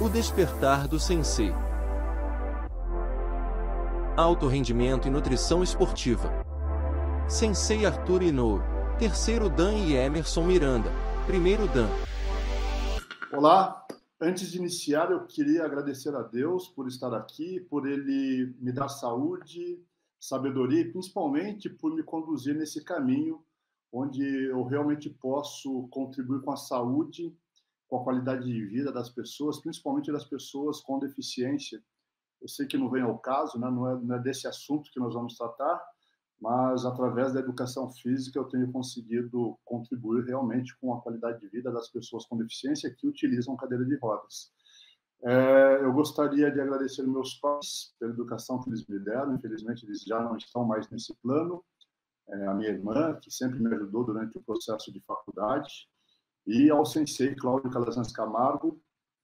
O despertar do sensei. Alto rendimento e nutrição esportiva. Sensei Arthur Inoue, terceiro Dan e Emerson Miranda, primeiro Dan. Olá, antes de iniciar eu queria agradecer a Deus por estar aqui, por Ele me dar saúde, sabedoria e principalmente por me conduzir nesse caminho onde eu realmente posso contribuir com a saúde, com a qualidade de vida das pessoas, principalmente das pessoas com deficiência. Eu sei que não vem ao caso, né? Não é desse assunto que nós vamos tratar, mas através da educação física eu tenho conseguido contribuir realmente com a qualidade de vida das pessoas com deficiência que utilizam cadeira de rodas. Eu gostaria de agradecer meus pais pela educação que eles me deram, infelizmente eles já não estão mais nesse plano, a minha irmã, que sempre me ajudou durante o processo de faculdade, e ao sensei Cláudio Calazans Camargo,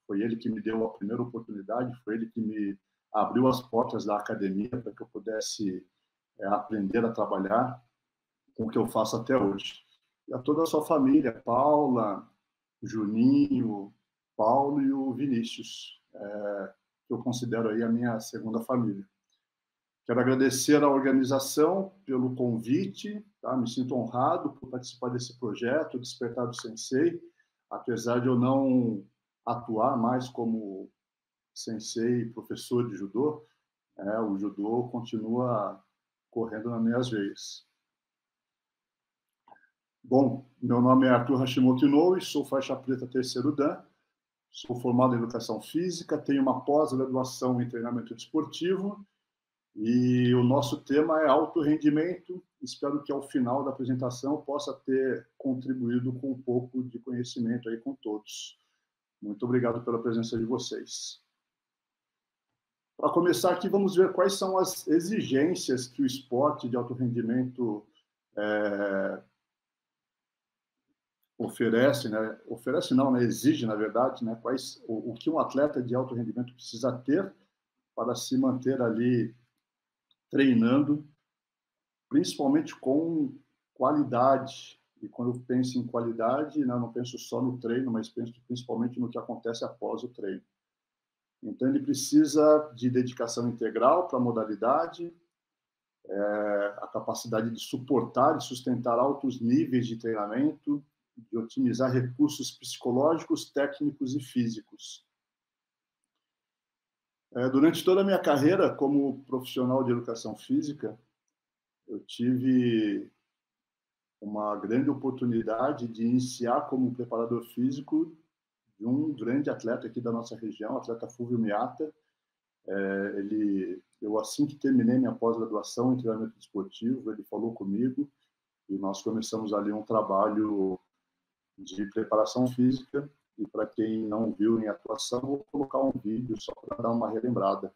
foi ele que me deu a primeira oportunidade, foi ele que me abriu as portas da academia para que eu pudesse aprender a trabalhar com o que eu faço até hoje. E a toda a sua família, Paula, Juninho, Paulo e o Vinícius, que eu considero aí a minha segunda família. Quero agradecer à organização pelo convite, tá? Me sinto honrado por participar desse projeto, Despertar do Sensei, apesar de eu não atuar mais como sensei, professor de judô, o judô continua correndo nas minhas veias. Bom, meu nome é Arthur Hashimoto Inoue, sou faixa preta terceiro Dan, sou formado em educação física, tenho uma pós-graduação em treinamento desportivo e o nosso tema é alto rendimento. Espero que ao final da apresentação eu possa ter contribuído com um pouco de conhecimento aí com todos. Muito obrigado pela presença de vocês. Para começar aqui, vamos ver quais são as exigências que o esporte de alto rendimento oferece, né? Oferece não, né? Exige, na verdade, né? O que um atleta de alto rendimento precisa ter para se manter ali treinando, principalmente com qualidade. E quando eu penso em qualidade, né, eu não penso só no treino, mas penso principalmente no que acontece após o treino. Então, ele precisa de dedicação integral para a modalidade, a capacidade de suportar e sustentar altos níveis de treinamento, de otimizar recursos psicológicos, técnicos e físicos. Durante toda a minha carreira como profissional de educação física, eu tive uma grande oportunidade de iniciar como preparador físico de um grande atleta aqui da nossa região, o atleta Fulvio Miata. Eu, assim que terminei minha pós-graduação em treinamento desportivo, ele falou comigo e nós começamos ali um trabalho de preparação física. E para quem não viu em atuação, vou colocar um vídeo só para dar uma relembrada.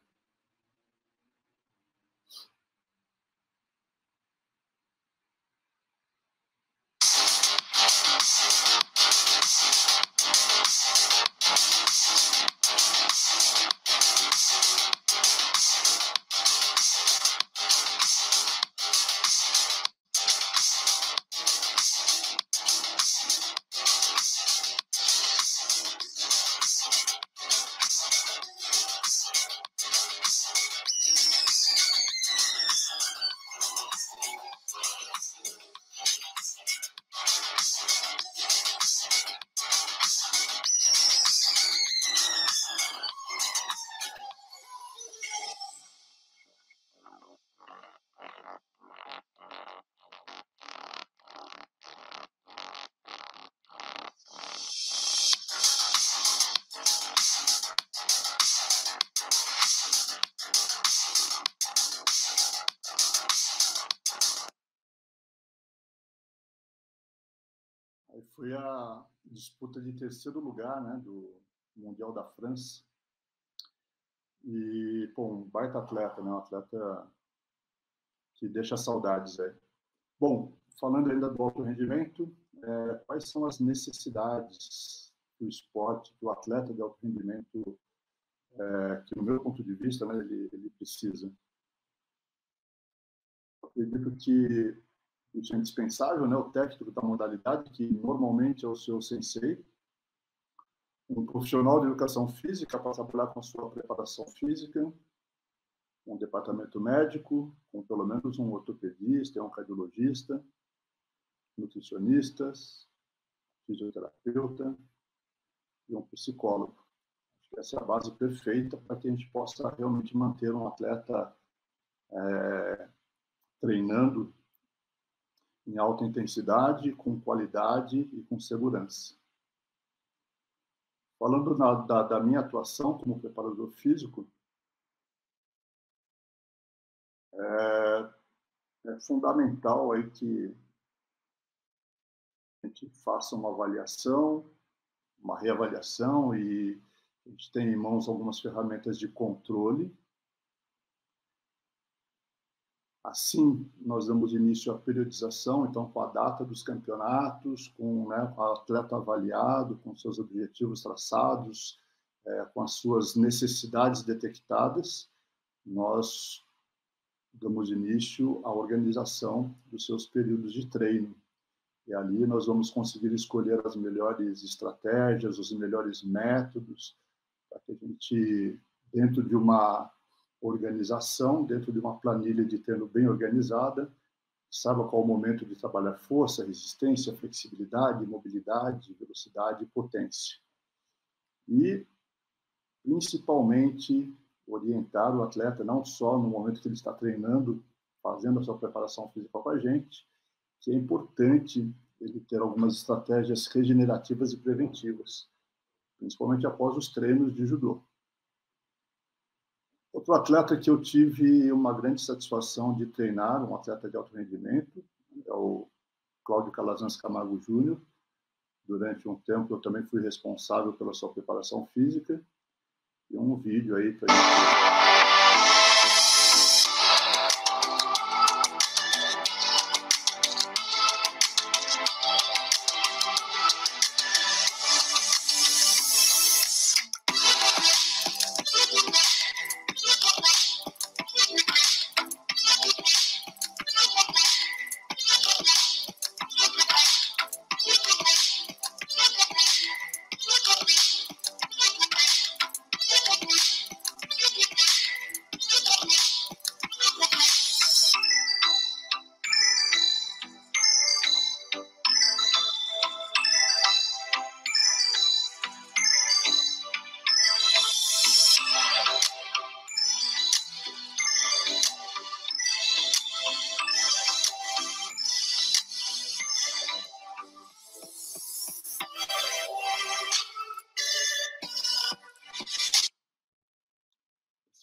Aí foi a disputa de terceiro lugar, né, do Mundial da França. E, pô, um baita atleta, né, um atleta que deixa saudades aí. Bom, falando ainda do alto rendimento, quais são as necessidades do esporte, que o atleta de alto rendimento, que no meu ponto de vista, né, ele precisa? Eu acredito que isso é indispensável, né, o técnico da modalidade, que normalmente é o seu sensei, Um profissional de educação física para trabalhar com a sua preparação física, um departamento médico, com pelo menos um ortopedista, um cardiologista, nutricionistas, fisioterapeuta e um psicólogo. Acho que essa é a base perfeita para que a gente possa realmente manter um atleta treinando em alta intensidade, com qualidade e com segurança. Falando da minha atuação como preparador físico, é fundamental aí que a gente faça uma avaliação, uma reavaliação, e a gente tem em mãos algumas ferramentas de controle. Assim, nós damos início à periodização, então, com a data dos campeonatos, com o atleta avaliado, com seus objetivos traçados, com as suas necessidades detectadas, nós damos início à organização dos seus períodos de treino. E ali nós vamos conseguir escolher as melhores estratégias, os melhores métodos, para que a gente, dentro de uma organização, dentro de uma planilha de treino bem organizada, saiba qual o momento de trabalhar força, resistência, flexibilidade, mobilidade, velocidade e potência. E, principalmente, orientar o atleta não só no momento que ele está treinando, fazendo a sua preparação física com a gente, que é importante ele ter algumas estratégias regenerativas e preventivas, principalmente após os treinos de judô. Outro atleta que eu tive uma grande satisfação de treinar, um atleta de alto rendimento, é o Cláudio Calazans Camargo Júnior. Durante um tempo eu também fui responsável pela sua preparação física. E um vídeo aí para gente...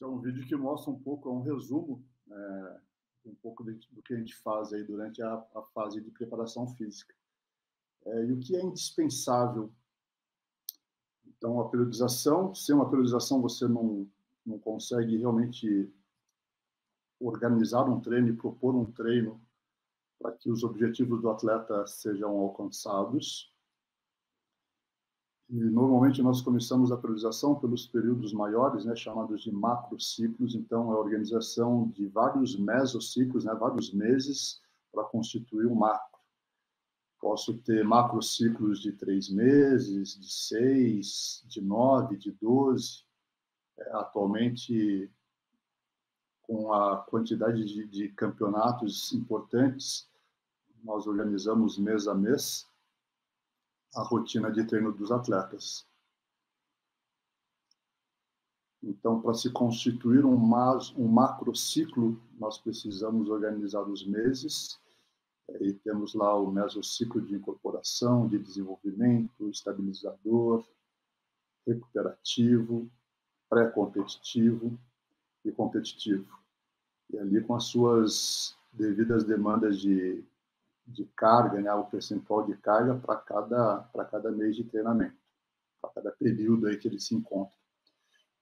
Esse é um vídeo que mostra um pouco, um resumo, um pouco do que a gente faz aí durante a fase de preparação física. E o que é indispensável? Então, a periodização, sem uma periodização você não consegue realmente organizar um treino e propor um treino para que os objetivos do atleta sejam alcançados. E, normalmente, nós começamos a periodização pelos períodos maiores, chamados de macrociclos. Então, é a organização de vários mesociclos, vários meses, para constituir um macro. Posso ter macrociclos de 3 meses, de 6, de 9, de 12. Atualmente, com a quantidade de campeonatos importantes, nós organizamos mês a mês a rotina de treino dos atletas. Então, para se constituir um macrociclo, nós precisamos organizar os meses, e temos lá o mesociclo de incorporação, de desenvolvimento, estabilizador, recuperativo, pré-competitivo e competitivo. E ali com as suas devidas demandas de carga, o percentual de carga para cada mês de treinamento, para cada período aí que ele se encontra.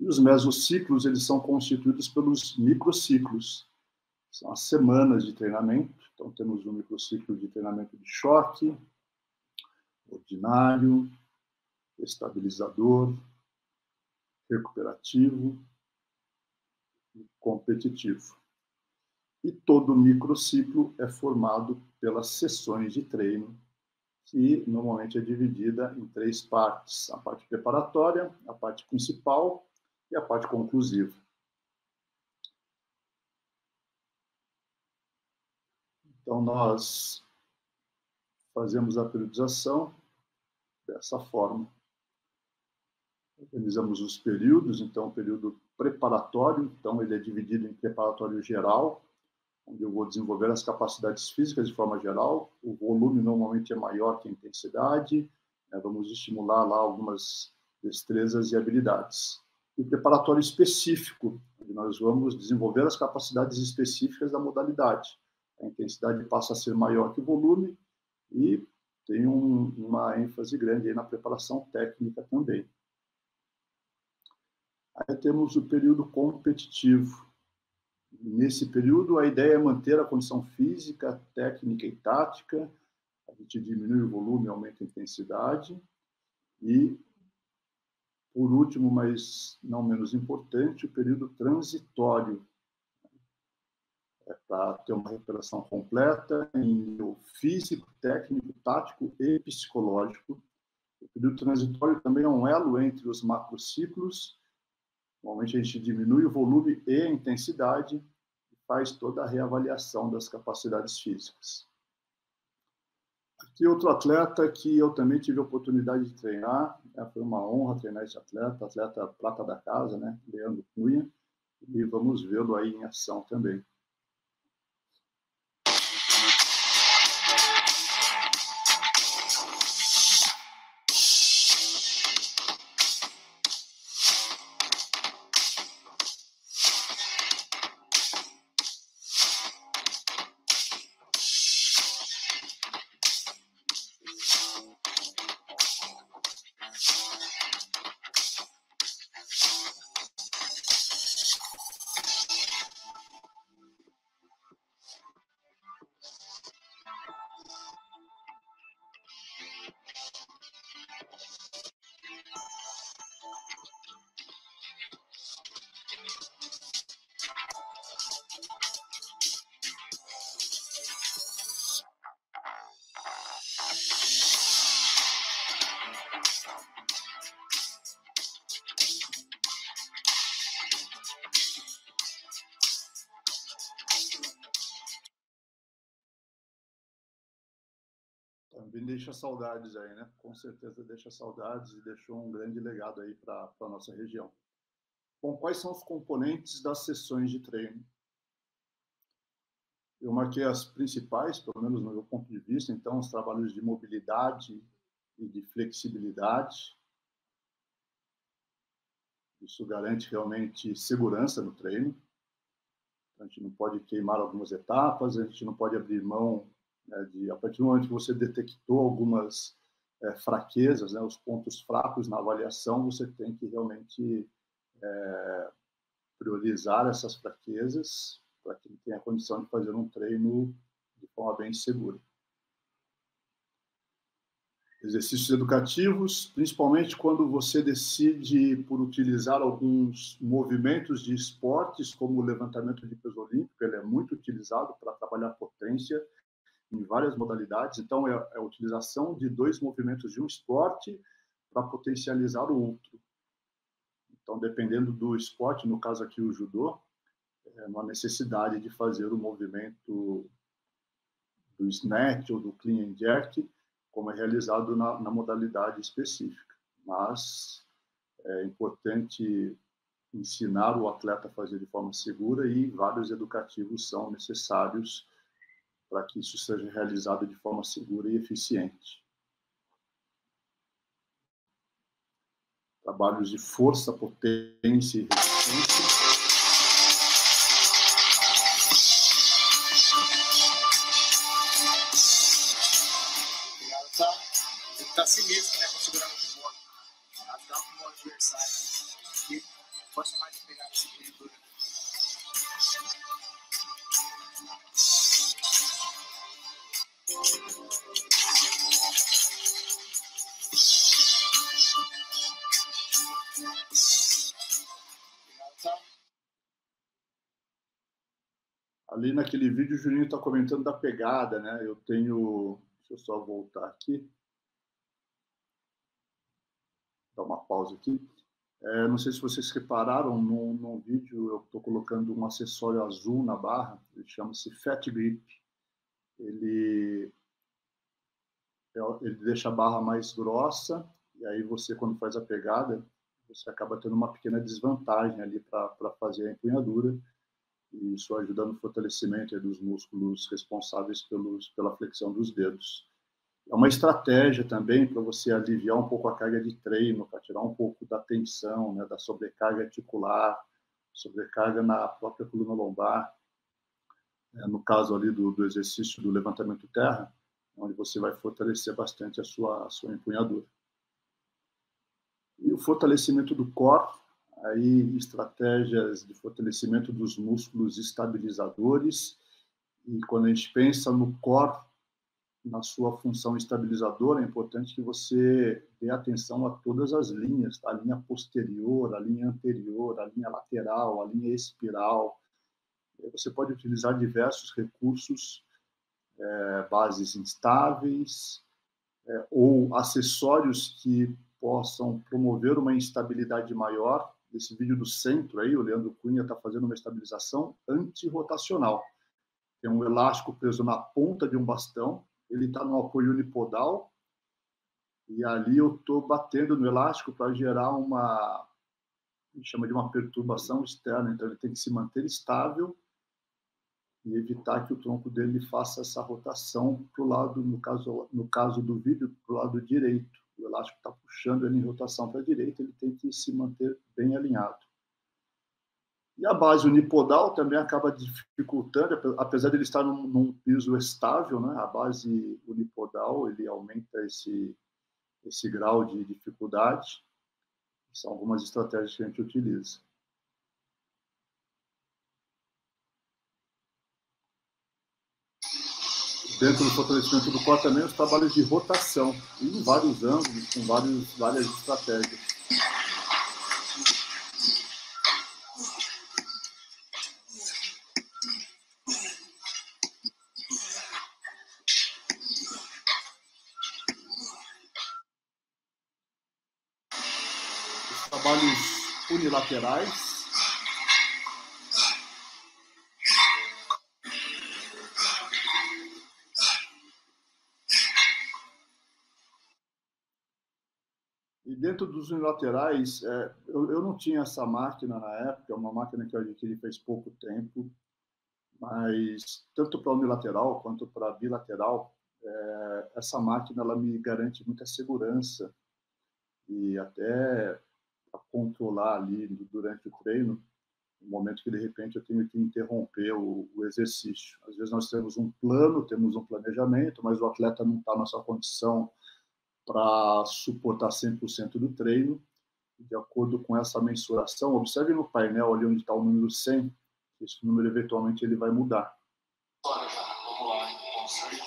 E os mesociclos, eles são constituídos pelos microciclos. São as semanas de treinamento. Então, temos um microciclo de treinamento de choque, ordinário, estabilizador, recuperativo e competitivo. E todo microciclo é formado pelas sessões de treino, que normalmente é dividida em 3 partes: a parte preparatória, a parte principal e a parte conclusiva. Então, nós fazemos a periodização dessa forma. Organizamos os períodos, então, o período preparatório, então, ele é dividido em preparatório geral, onde eu vou desenvolver as capacidades físicas de forma geral. O volume normalmente é maior que a intensidade, vamos estimular lá algumas destrezas e habilidades. E preparatório específico, onde nós vamos desenvolver as capacidades específicas da modalidade. A intensidade passa a ser maior que o volume e tem uma ênfase grande aí na preparação técnica também. Aí temos o período competitivo. Nesse período, a ideia é manter a condição física, técnica e tática. A gente diminui o volume, aumenta a intensidade. E, por último, mas não menos importante, o período transitório. Para ter uma recuperação completa em nível físico, técnico, tático e psicológico. O período transitório também é um elo entre os macrociclos. Normalmente a gente diminui o volume e a intensidade e faz toda a reavaliação das capacidades físicas. Aqui outro atleta que eu também tive a oportunidade de treinar, foi uma honra treinar esse atleta prata da casa, né, Leandro Cunha, e vamos vê-lo aí em ação também. Também deixa saudades aí, né? Com certeza deixa saudades e deixou um grande legado aí para a nossa região. Bom, quais são os componentes das sessões de treino? Eu marquei as principais, pelo menos no meu ponto de vista, então, os trabalhos de mobilidade e de flexibilidade. Isso garante realmente segurança no treino. A gente não pode queimar algumas etapas, a gente não pode abrir mão, né, a partir do momento que você detectou algumas fraquezas, né, os pontos fracos na avaliação, você tem que realmente priorizar essas fraquezas para que ele tenha a condição de fazer um treino de forma bem segura. Exercícios educativos, principalmente quando você decide por utilizar alguns movimentos de esportes, como o levantamento de peso olímpico, ele é muito utilizado para trabalhar potência em várias modalidades. Então, é a utilização de 2 movimentos de um esporte para potencializar o outro. Então, dependendo do esporte, no caso aqui o judô, é uma necessidade de fazer o movimento do snatch ou do clean and jerk, como é realizado na modalidade específica. Mas é importante ensinar o atleta a fazer de forma segura e vários educativos são necessários para que isso seja realizado de forma segura e eficiente. Trabalhos de força, potência e resistência. Tá sinistro, né? Configurando o keyboard. Ajudar com o adversário. E gosta mais de pegar esse equilíbrio. Ali naquele vídeo o Juninho está comentando da pegada, né? Eu tenho, deixa eu só voltar aqui. dar uma pausa aqui. Não sei se vocês repararam, no vídeo eu estou colocando um acessório azul na barra, ele chama-se Fat Grip. Ele deixa a barra mais grossa, e aí você, quando faz a pegada, você acaba tendo uma pequena desvantagem ali para fazer a empunhadura, e isso ajuda no fortalecimento dos músculos responsáveis pela flexão dos dedos. É uma estratégia também para você aliviar um pouco a carga de treino, para tirar um pouco da tensão, né, da sobrecarga articular, sobrecarga na própria coluna lombar. No caso ali do exercício do levantamento terra, onde você vai fortalecer bastante a sua empunhadura. E o fortalecimento do core, aí estratégias de fortalecimento dos músculos estabilizadores. E quando a gente pensa no core, na sua função estabilizadora, é importante que você dê atenção a todas as linhas, tá? A linha posterior, a linha anterior, a linha lateral, a linha espiral. Você pode utilizar diversos recursos, bases instáveis, ou acessórios que possam promover uma instabilidade maior. Esse vídeo do centro aí, o Leandro Cunha está fazendo uma estabilização antirrotacional. Tem um elástico preso na ponta de um bastão, ele está no apoio unipodal, e ali eu estou batendo no elástico para gerar a gente chama de uma perturbação externa, então ele tem que se manter estável e evitar que o tronco dele faça essa rotação para o lado, no caso do vídeo, para o lado direito. O elástico está puxando ele em rotação para a direita, ele tem que se manter bem alinhado. E a base unipodal também acaba dificultando, apesar de ele estar num piso estável, né? A base unipodal ele aumenta esse grau de dificuldade. São algumas estratégias que a gente utiliza. Dentro do fortalecimento do core também os trabalhos de rotação, em vários ângulos, com várias estratégias. Os trabalhos unilaterais. E dentro dos unilaterais, eu não tinha essa máquina na época, é uma máquina que eu adquiri faz pouco tempo, mas tanto para unilateral quanto para bilateral, essa máquina ela me garante muita segurança e até para controlar ali durante o treino, no momento que de repente eu tenho que interromper o exercício. Às vezes nós temos um plano, temos um planejamento, mas o atleta não está na sua condição para suportar 100% do treino. De acordo com essa mensuração, observe no painel ali onde está o número 100, esse número eventualmente ele vai mudar. Vamos lá, conceito.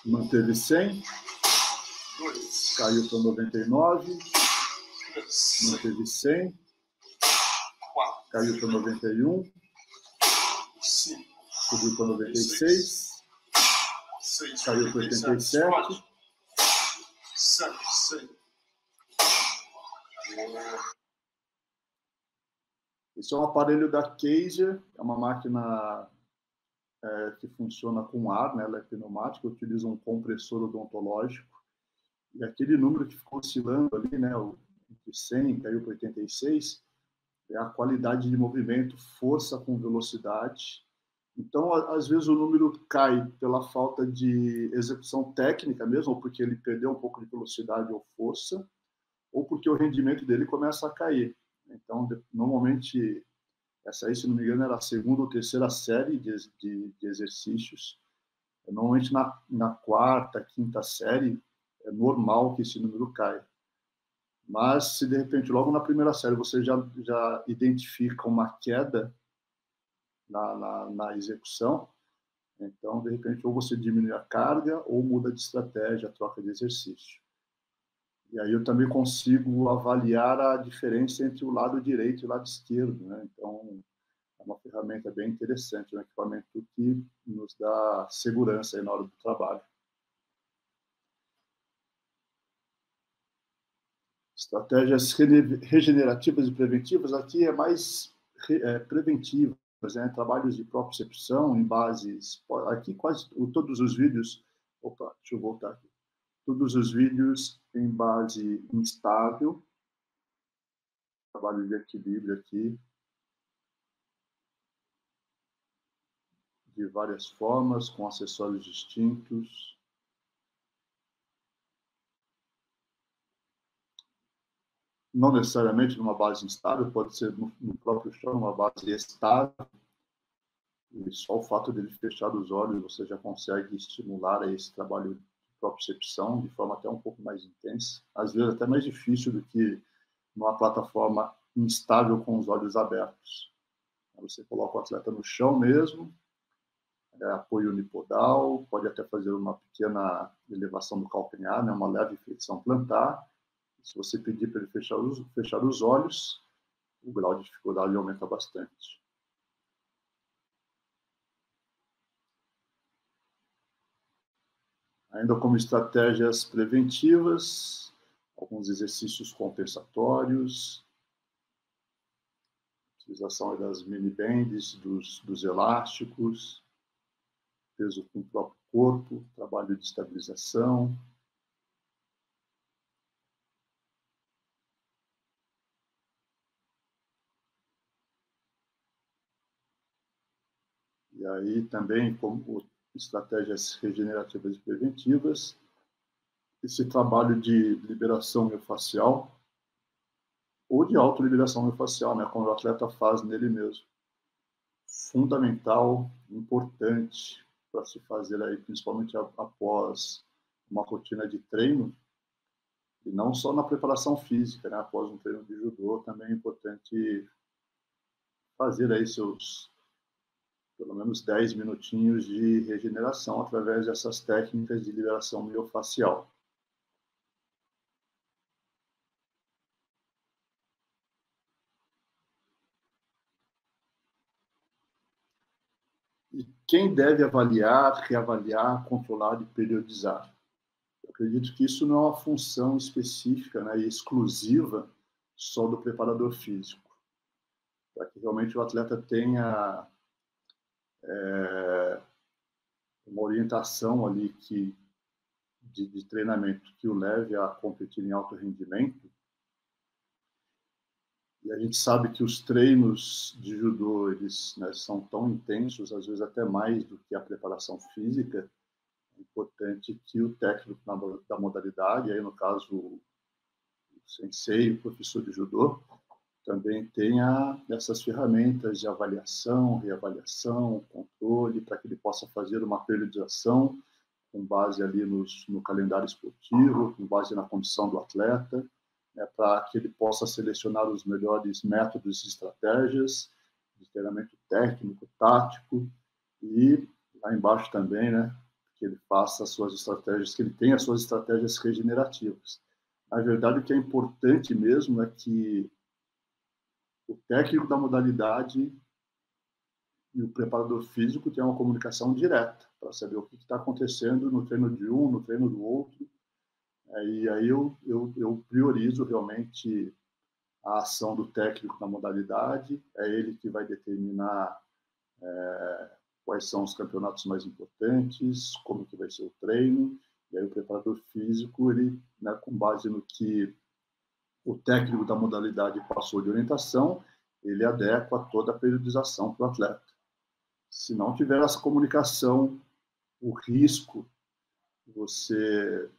Manteve 100, caiu para 99, manteve 100, caiu para 91, subiu para 96, caiu para 87. Esse é um aparelho da Kaiser, é uma máquina que funciona com ar, né? Ela é pneumática, utiliza um compressor odontológico. E aquele número que ficou oscilando ali, né, entre 100 caiu para 86, é a qualidade de movimento, força com velocidade. Então, às vezes o número cai pela falta de execução técnica mesmo, ou porque ele perdeu um pouco de velocidade ou força, ou porque o rendimento dele começa a cair. Então, normalmente, essa aí, se não me engano, era a segunda ou terceira série de exercícios. Normalmente, na quarta, quinta série, é normal que esse número caia. Mas, se de repente, logo na primeira série, você já identifica uma queda na execução, então, de repente, ou você diminui a carga ou muda de estratégia, troca de exercício. E aí eu também consigo avaliar a diferença entre o lado direito e o lado esquerdo, né? Então, é uma ferramenta bem interessante, um equipamento que nos dá segurança aí na hora do trabalho. Estratégias regenerativas e preventivas, aqui é mais preventivas, né? Trabalhos de propriocepção em bases, aqui quase todos os vídeos, deixa eu voltar aqui, todos os vídeos em base instável, trabalho de equilíbrio aqui, de várias formas, com acessórios distintos. Não necessariamente numa base instável, pode ser no próprio chão, numa base estável. E só o fato de ele fechar os olhos, você já consegue estimular esse trabalho de propriocepção de forma até um pouco mais intensa. Às vezes até mais difícil do que numa plataforma instável com os olhos abertos. Você coloca o atleta no chão mesmo, apoio unipodal, pode até fazer uma pequena elevação do calcanhar, né, uma leve flexão plantar. Se você pedir para ele fechar os olhos, o grau de dificuldade aumenta bastante. Ainda como estratégias preventivas, alguns exercícios compensatórios, utilização das mini bands, dos elásticos, peso com o próprio corpo, trabalho de estabilização. E aí também, como estratégias regenerativas e preventivas, esse trabalho de liberação miofascial ou de autoliberação miofascial, né, como o atleta faz nele mesmo. Fundamental, importante para se fazer aí, principalmente após uma rotina de treino, e não só na preparação física, né, após um treino de judô, também é importante fazer aí seus pelo menos 10 minutinhos de regeneração através dessas técnicas de liberação miofascial. E quem deve avaliar, reavaliar, controlar e periodizar? Eu acredito que isso não é uma função específica, né, e exclusiva só do preparador físico. Para que realmente o atleta tenha uma orientação ali de treinamento que o leve a competir em alto rendimento. E a gente sabe que os treinos de judô, eles, né, são tão intensos, às vezes até mais do que a preparação física. É importante que o técnico da modalidade, aí no caso o sensei, o professor de judô, também tenha essas ferramentas de avaliação, reavaliação, controle, para que ele possa fazer uma periodização com base ali no calendário esportivo, com base na condição do atleta, né, para que ele possa selecionar os melhores métodos e estratégias de treinamento técnico, tático, e lá embaixo também, né, que ele faça as suas estratégias, que ele tenha as suas estratégias regenerativas. Na verdade, o que é importante mesmo é que o técnico da modalidade e o preparador físico tenham uma comunicação direta para saber o que está acontecendo no treino de um, no treino do outro. E aí eu priorizo realmente a ação do técnico na modalidade. É ele que vai determinar quais são os campeonatos mais importantes, como que vai ser o treino. E aí o preparador físico, ele, né, com base no que o técnico da modalidade passou de orientação, ele adequa toda a periodização para o atleta. Se não tiver essa comunicação, o risco de você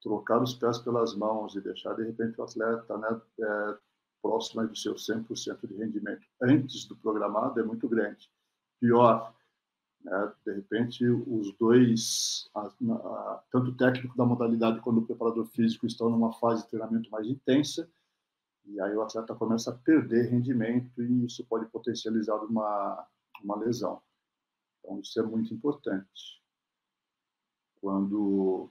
trocar os pés pelas mãos e deixar, de repente, o atleta, né, próximo do seu 100% de rendimento antes do programado é muito grande. Pior, né, de repente, os dois, tanto o técnico da modalidade quanto o preparador físico, estão numa fase de treinamento mais intensa, e aí o atleta começa a perder rendimento e isso pode potencializar uma lesão. Então, isso é muito importante. Quando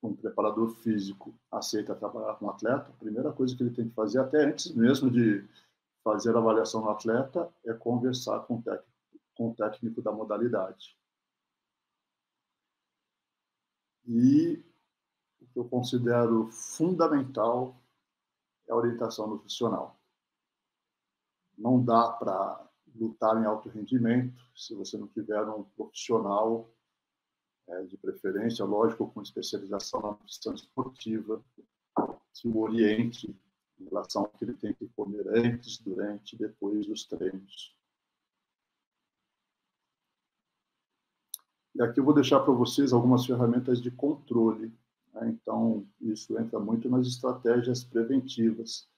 um preparador físico aceita trabalhar com um atleta, a primeira coisa que ele tem que fazer, até antes mesmo de fazer a avaliação no atleta, é conversar com o técnico da modalidade. E o que eu considero fundamental é a orientação nutricional. Não dá para lutar em alto rendimento se você não tiver um profissional, de preferência, lógico, com especialização na nutrição esportiva, que o oriente em relação ao que ele tem que comer antes, durante e depois dos treinos. E aqui eu vou deixar para vocês algumas ferramentas de controle, né? Então, isso entra muito nas estratégias preventivas.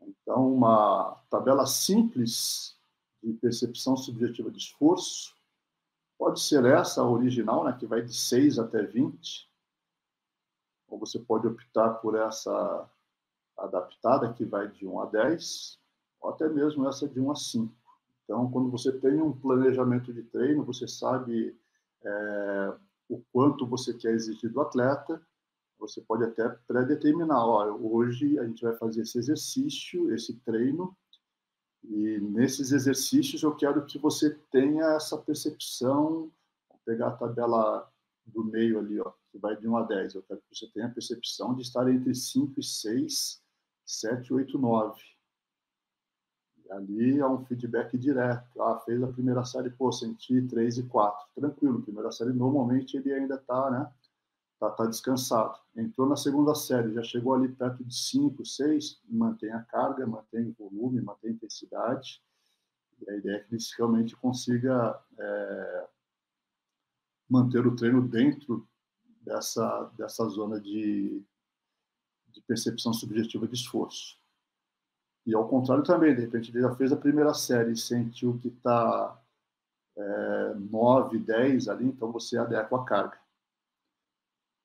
Então, uma tabela simples de percepção subjetiva de esforço pode ser essa, a original, né, que vai de 6 até 20, ou você pode optar por essa adaptada, que vai de 1 a 10, ou até mesmo essa de 1 a 5. Então, quando você tem um planejamento de treino, você sabe o quanto você quer exigir do atleta, você pode até pré-determinar, hoje a gente vai fazer esse exercício, esse treino, e nesses exercícios eu quero que você tenha essa percepção, vou pegar a tabela do meio ali, que vai de 1 a 10, eu quero que você tenha a percepção de estar entre 5 e 6, 7, 8, 9. E ali é um feedback direto. Fez a primeira série, senti 3 e 4. Tranquilo, primeira série normalmente ele ainda está, né? Tá descansado. Entrou na segunda série, já chegou ali perto de 5, 6, mantém a carga, mantém o volume, mantém a intensidade. E a ideia é que ele realmente consiga manter o treino dentro dessa zona de percepção subjetiva de esforço. E ao contrário também, de repente ele já fez a primeira série e sentiu que está 9, 10 ali, então você adequa a carga.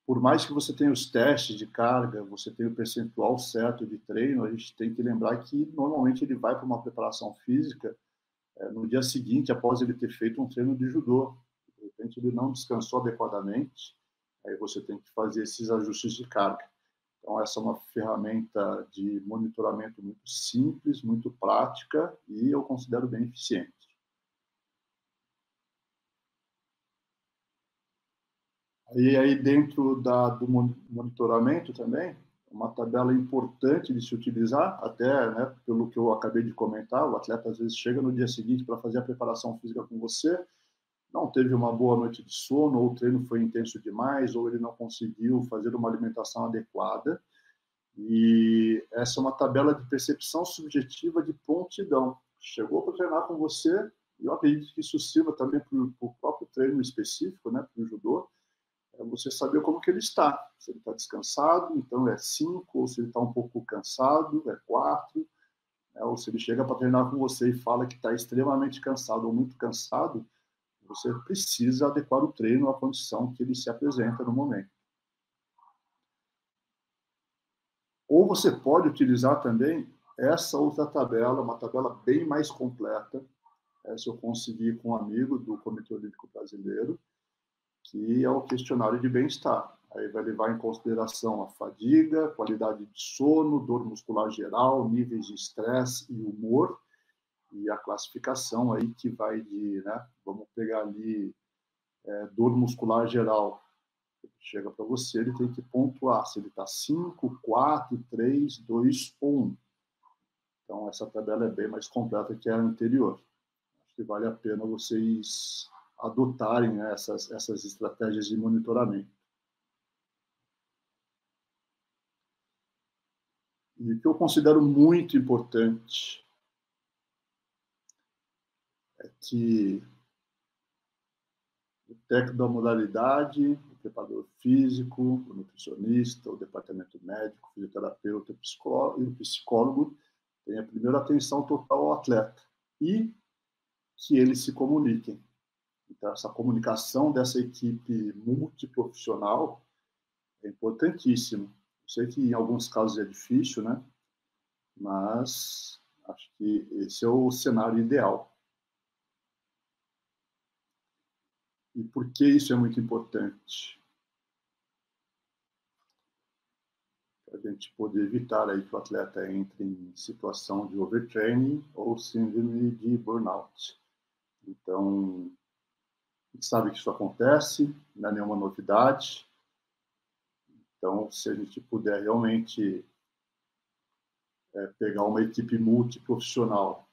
Por mais que você tenha os testes de carga, você tenha o percentual certo de treino, a gente tem que lembrar que normalmente ele vai para uma preparação física no dia seguinte, após ele ter feito um treino de judô. De repente ele não descansou adequadamente, aí você tem que fazer esses ajustes de carga. Então essa é uma ferramenta de monitoramento muito simples, muito prática e eu considero bem eficiente. E aí dentro do monitoramento também, uma tabela importante de se utilizar, até, né, pelo que eu acabei de comentar, o atleta às vezes chega no dia seguinte para fazer a preparação física com você, não teve uma boa noite de sono, ou o treino foi intenso demais, ou ele não conseguiu fazer uma alimentação adequada. E essa é uma tabela de percepção subjetiva de prontidão. Chegou para treinar com você, e eu acredito que isso sirva também para o próprio treino específico, né, para o judô, você saber como que ele está. Se ele está descansado, então é 5, ou se ele está um pouco cansado, é 4, ou se ele chega para treinar com você e fala que está extremamente cansado ou muito cansado, você precisa adequar o treino à condição que ele se apresenta no momento. Ou você pode utilizar também essa outra tabela, uma tabela bem mais completa, se eu conseguir com um amigo do Comitê Olímpico Brasileiro, que é o questionário de bem-estar. Aí vai levar em consideração a fadiga, qualidade de sono, dor muscular geral, níveis de estresse e humor, e a classificação aí que vai de, né, vamos pegar ali, dor muscular geral. Chega para você, ele tem que pontuar se ele está 5, 4, 3, 2 ou 1. Então, essa tabela é bem mais completa que a anterior. Acho que vale a pena vocês adotarem, né, essas estratégias de monitoramento. E o que eu considero muito importante é que o técnico da modalidade, o preparador físico, o nutricionista, o departamento médico, o fisioterapeuta, o psicólogo tenha primeiro atenção total ao atleta e que eles se comuniquem. Então, essa comunicação dessa equipe multiprofissional é importantíssima. Eu sei que em alguns casos é difícil, né? Mas acho que esse é o cenário ideal. E por que isso é muito importante? Para a gente poder evitar aí que o atleta entre em situação de overtraining ou síndrome de burnout. Então, a gente sabe que isso acontece, não é nenhuma novidade. Então, se a gente puder realmente pegar uma equipe multiprofissional.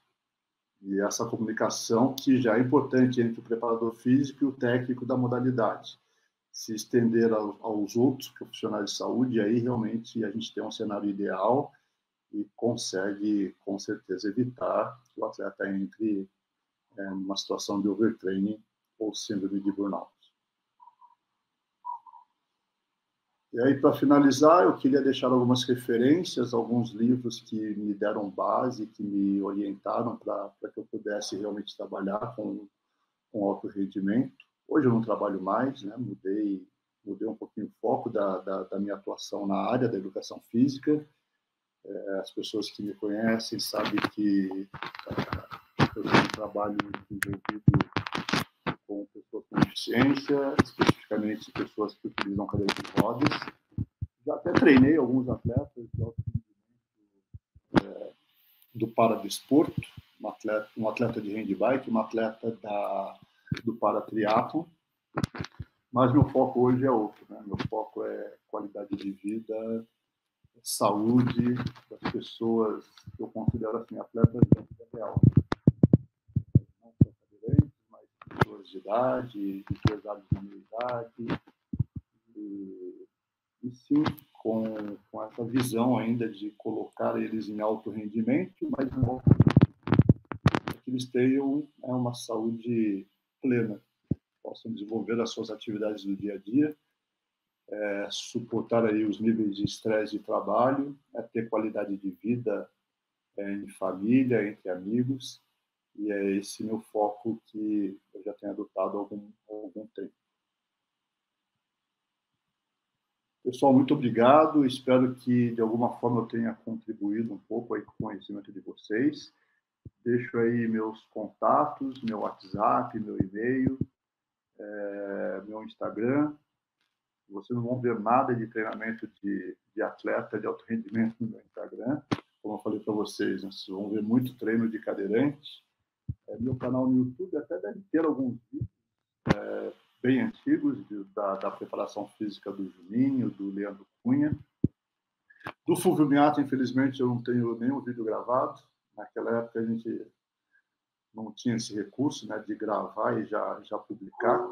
E essa comunicação que já é importante entre o preparador físico e o técnico da modalidade. Se estender aos outros profissionais de saúde, aí realmente a gente tem um cenário ideal e consegue, com certeza, evitar que o atleta entre numa situação de overtraining ou síndrome de burnout. E aí, para finalizar, eu queria deixar algumas referências, alguns livros que me deram base, que me orientaram para que eu pudesse realmente trabalhar com alto rendimento. Hoje eu não trabalho mais, né? Mudei um pouquinho o foco da minha atuação na área da educação física. As pessoas que me conhecem sabem que eu tenho um trabalho envolvido com pessoas com deficiência, especificamente pessoas que utilizam cadeira de rodas. Já até treinei alguns atletas de alto rendimento do paradesporto, um atleta de handbike, um atleta do paratriatlon, mas meu foco hoje é outro, né? Meu foco é qualidade de vida, saúde das pessoas que eu considero assim, atletas da vida real. Não só cadeirantes, mas pessoas de idade, empresários de meia idade, e sim com essa visão ainda de colocar eles em alto rendimento, mas não para que eles tenham uma saúde plena, possam desenvolver as suas atividades do dia a dia, suportar aí os níveis de estresse de trabalho, ter qualidade de vida em família, entre amigos, e é esse meu foco que eu já tenho adotado há algum tempo. Pessoal, muito obrigado. Espero que, de alguma forma, eu tenha contribuído um pouco aí com o conhecimento de vocês. Deixo aí meus contatos, meu WhatsApp, meu e-mail, meu Instagram. Vocês não vão ver nada de treinamento de atleta de alto rendimento no meu Instagram. Como eu falei para vocês, né? Vocês vão ver muito treino de cadeirante. Meu canal no YouTube até deve ter alguns vídeos bem antigos da preparação física do Juninho, do Leandro Cunha. Do Fulvio Miata, infelizmente, eu não tenho nenhum vídeo gravado. Naquela época, a gente não tinha esse recurso, né, de gravar e já publicar.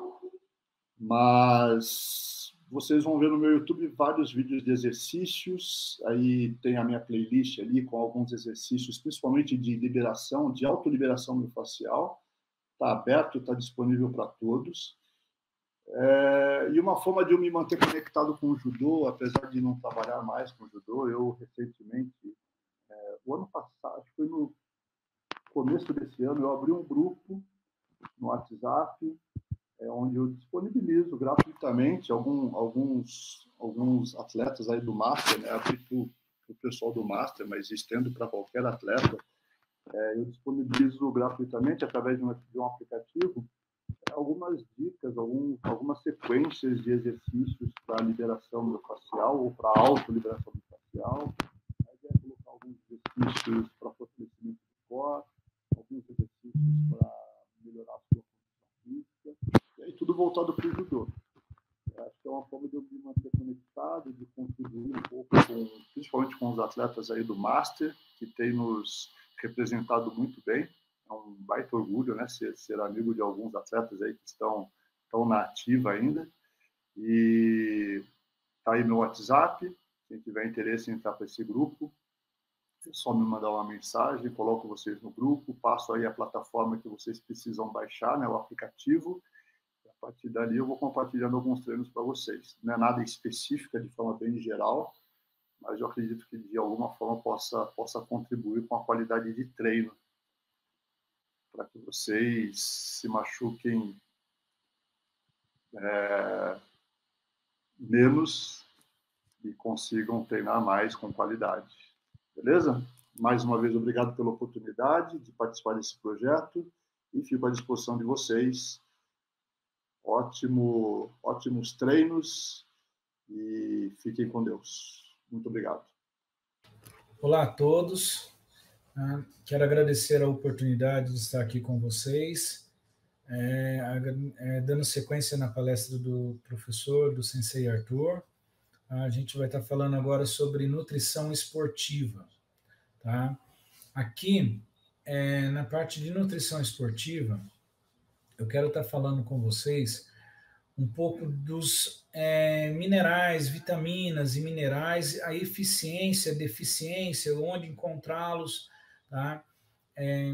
Mas vocês vão ver no meu YouTube vários vídeos de exercícios. Aí tem a minha playlist ali com alguns exercícios, principalmente de liberação, de autoliberação miofascial. Está aberto, está disponível para todos. E uma forma de eu me manter conectado com o judô, apesar de não trabalhar mais com o judô, eu recentemente, o ano passado, acho que foi no começo desse ano, eu abri um grupo no WhatsApp, onde eu disponibilizo gratuitamente alguns atletas aí do Master, né? Abri para o pessoal do Master, mas estendo para qualquer atleta. Eu disponibilizo gratuitamente, através de um aplicativo, algumas dicas, algumas sequências de exercícios para liberação miofascial ou para autoliberação miofascial. Aí é colocar alguns exercícios para fortalecimento do core, alguns exercícios para melhorar a sua condição física, e aí tudo voltado para o judô. Acho que é uma forma de eu me manter conectado, de contribuir um pouco, principalmente com os atletas aí do Master, que tem nos representado muito bem. É um baita orgulho, né, ser amigo de alguns atletas aí que estão na ativa ainda. E tá aí meu WhatsApp, quem tiver interesse em entrar para esse grupo, é só me mandar uma mensagem, coloco vocês no grupo, passo aí a plataforma que vocês precisam baixar, né, o aplicativo. A partir dali eu vou compartilhando alguns treinos para vocês. Não é nada específico, é de forma bem geral, mas eu acredito que de alguma forma possa contribuir com a qualidade de treino, para que vocês se machuquem menos e consigam treinar mais com qualidade. Beleza? Mais uma vez, obrigado pela oportunidade de participar desse projeto e fico à disposição de vocês. Ótimos treinos e fiquem com Deus. Muito obrigado. Olá a todos. Quero agradecer a oportunidade de estar aqui com vocês, dando sequência na palestra do professor, do Sensei Arthur. A gente vai estar falando agora sobre nutrição esportiva. tá? Aqui, na parte de nutrição esportiva, eu quero estar falando com vocês um pouco dos minerais, vitaminas e minerais, a eficiência, deficiência, onde encontrá-los, tá?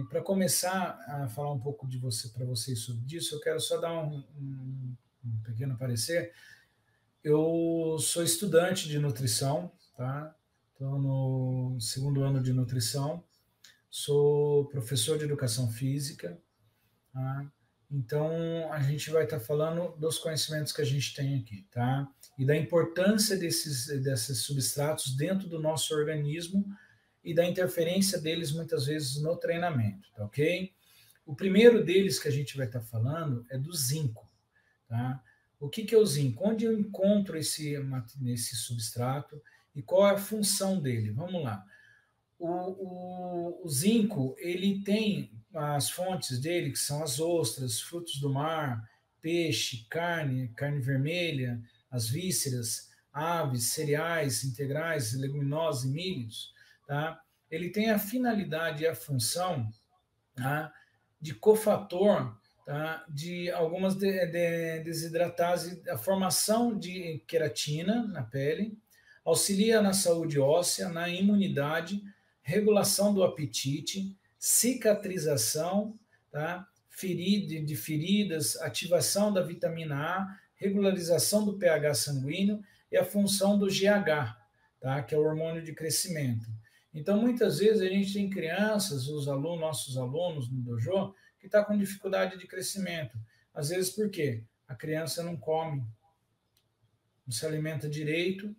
Para começar a falar um pouco para vocês sobre isso, eu quero só dar um pequeno parecer. Eu sou estudante de nutrição, tá? Estou no 2º ano de nutrição, sou professor de educação física, tá? Então, a gente vai estar falando dos conhecimentos que a gente tem aqui, tá? E da importância desses substratos dentro do nosso organismo e da interferência deles, muitas vezes, no treinamento, tá ok? O primeiro deles que a gente vai estar falando é do zinco, tá? O que é o zinco? Onde eu encontro esse substrato e qual é a função dele? Vamos lá. O zinco, ele tem as fontes dele, que são as ostras, frutos do mar, peixe, carne vermelha, as vísceras, aves, cereais integrais, leguminosas e milhos, tá? Ele tem a finalidade e a função, tá, de cofator, tá, de algumas desidratase, a formação de queratina na pele, auxilia na saúde óssea, na imunidade, regulação do apetite, cicatrização, tá? De feridas, ativação da vitamina A, regularização do pH sanguíneo e a função do GH, tá? Que é o hormônio de crescimento. Então, muitas vezes, a gente tem crianças, nossos alunos no dojo, que estão com dificuldade de crescimento. Às vezes, por quê? A criança não come, não se alimenta direito,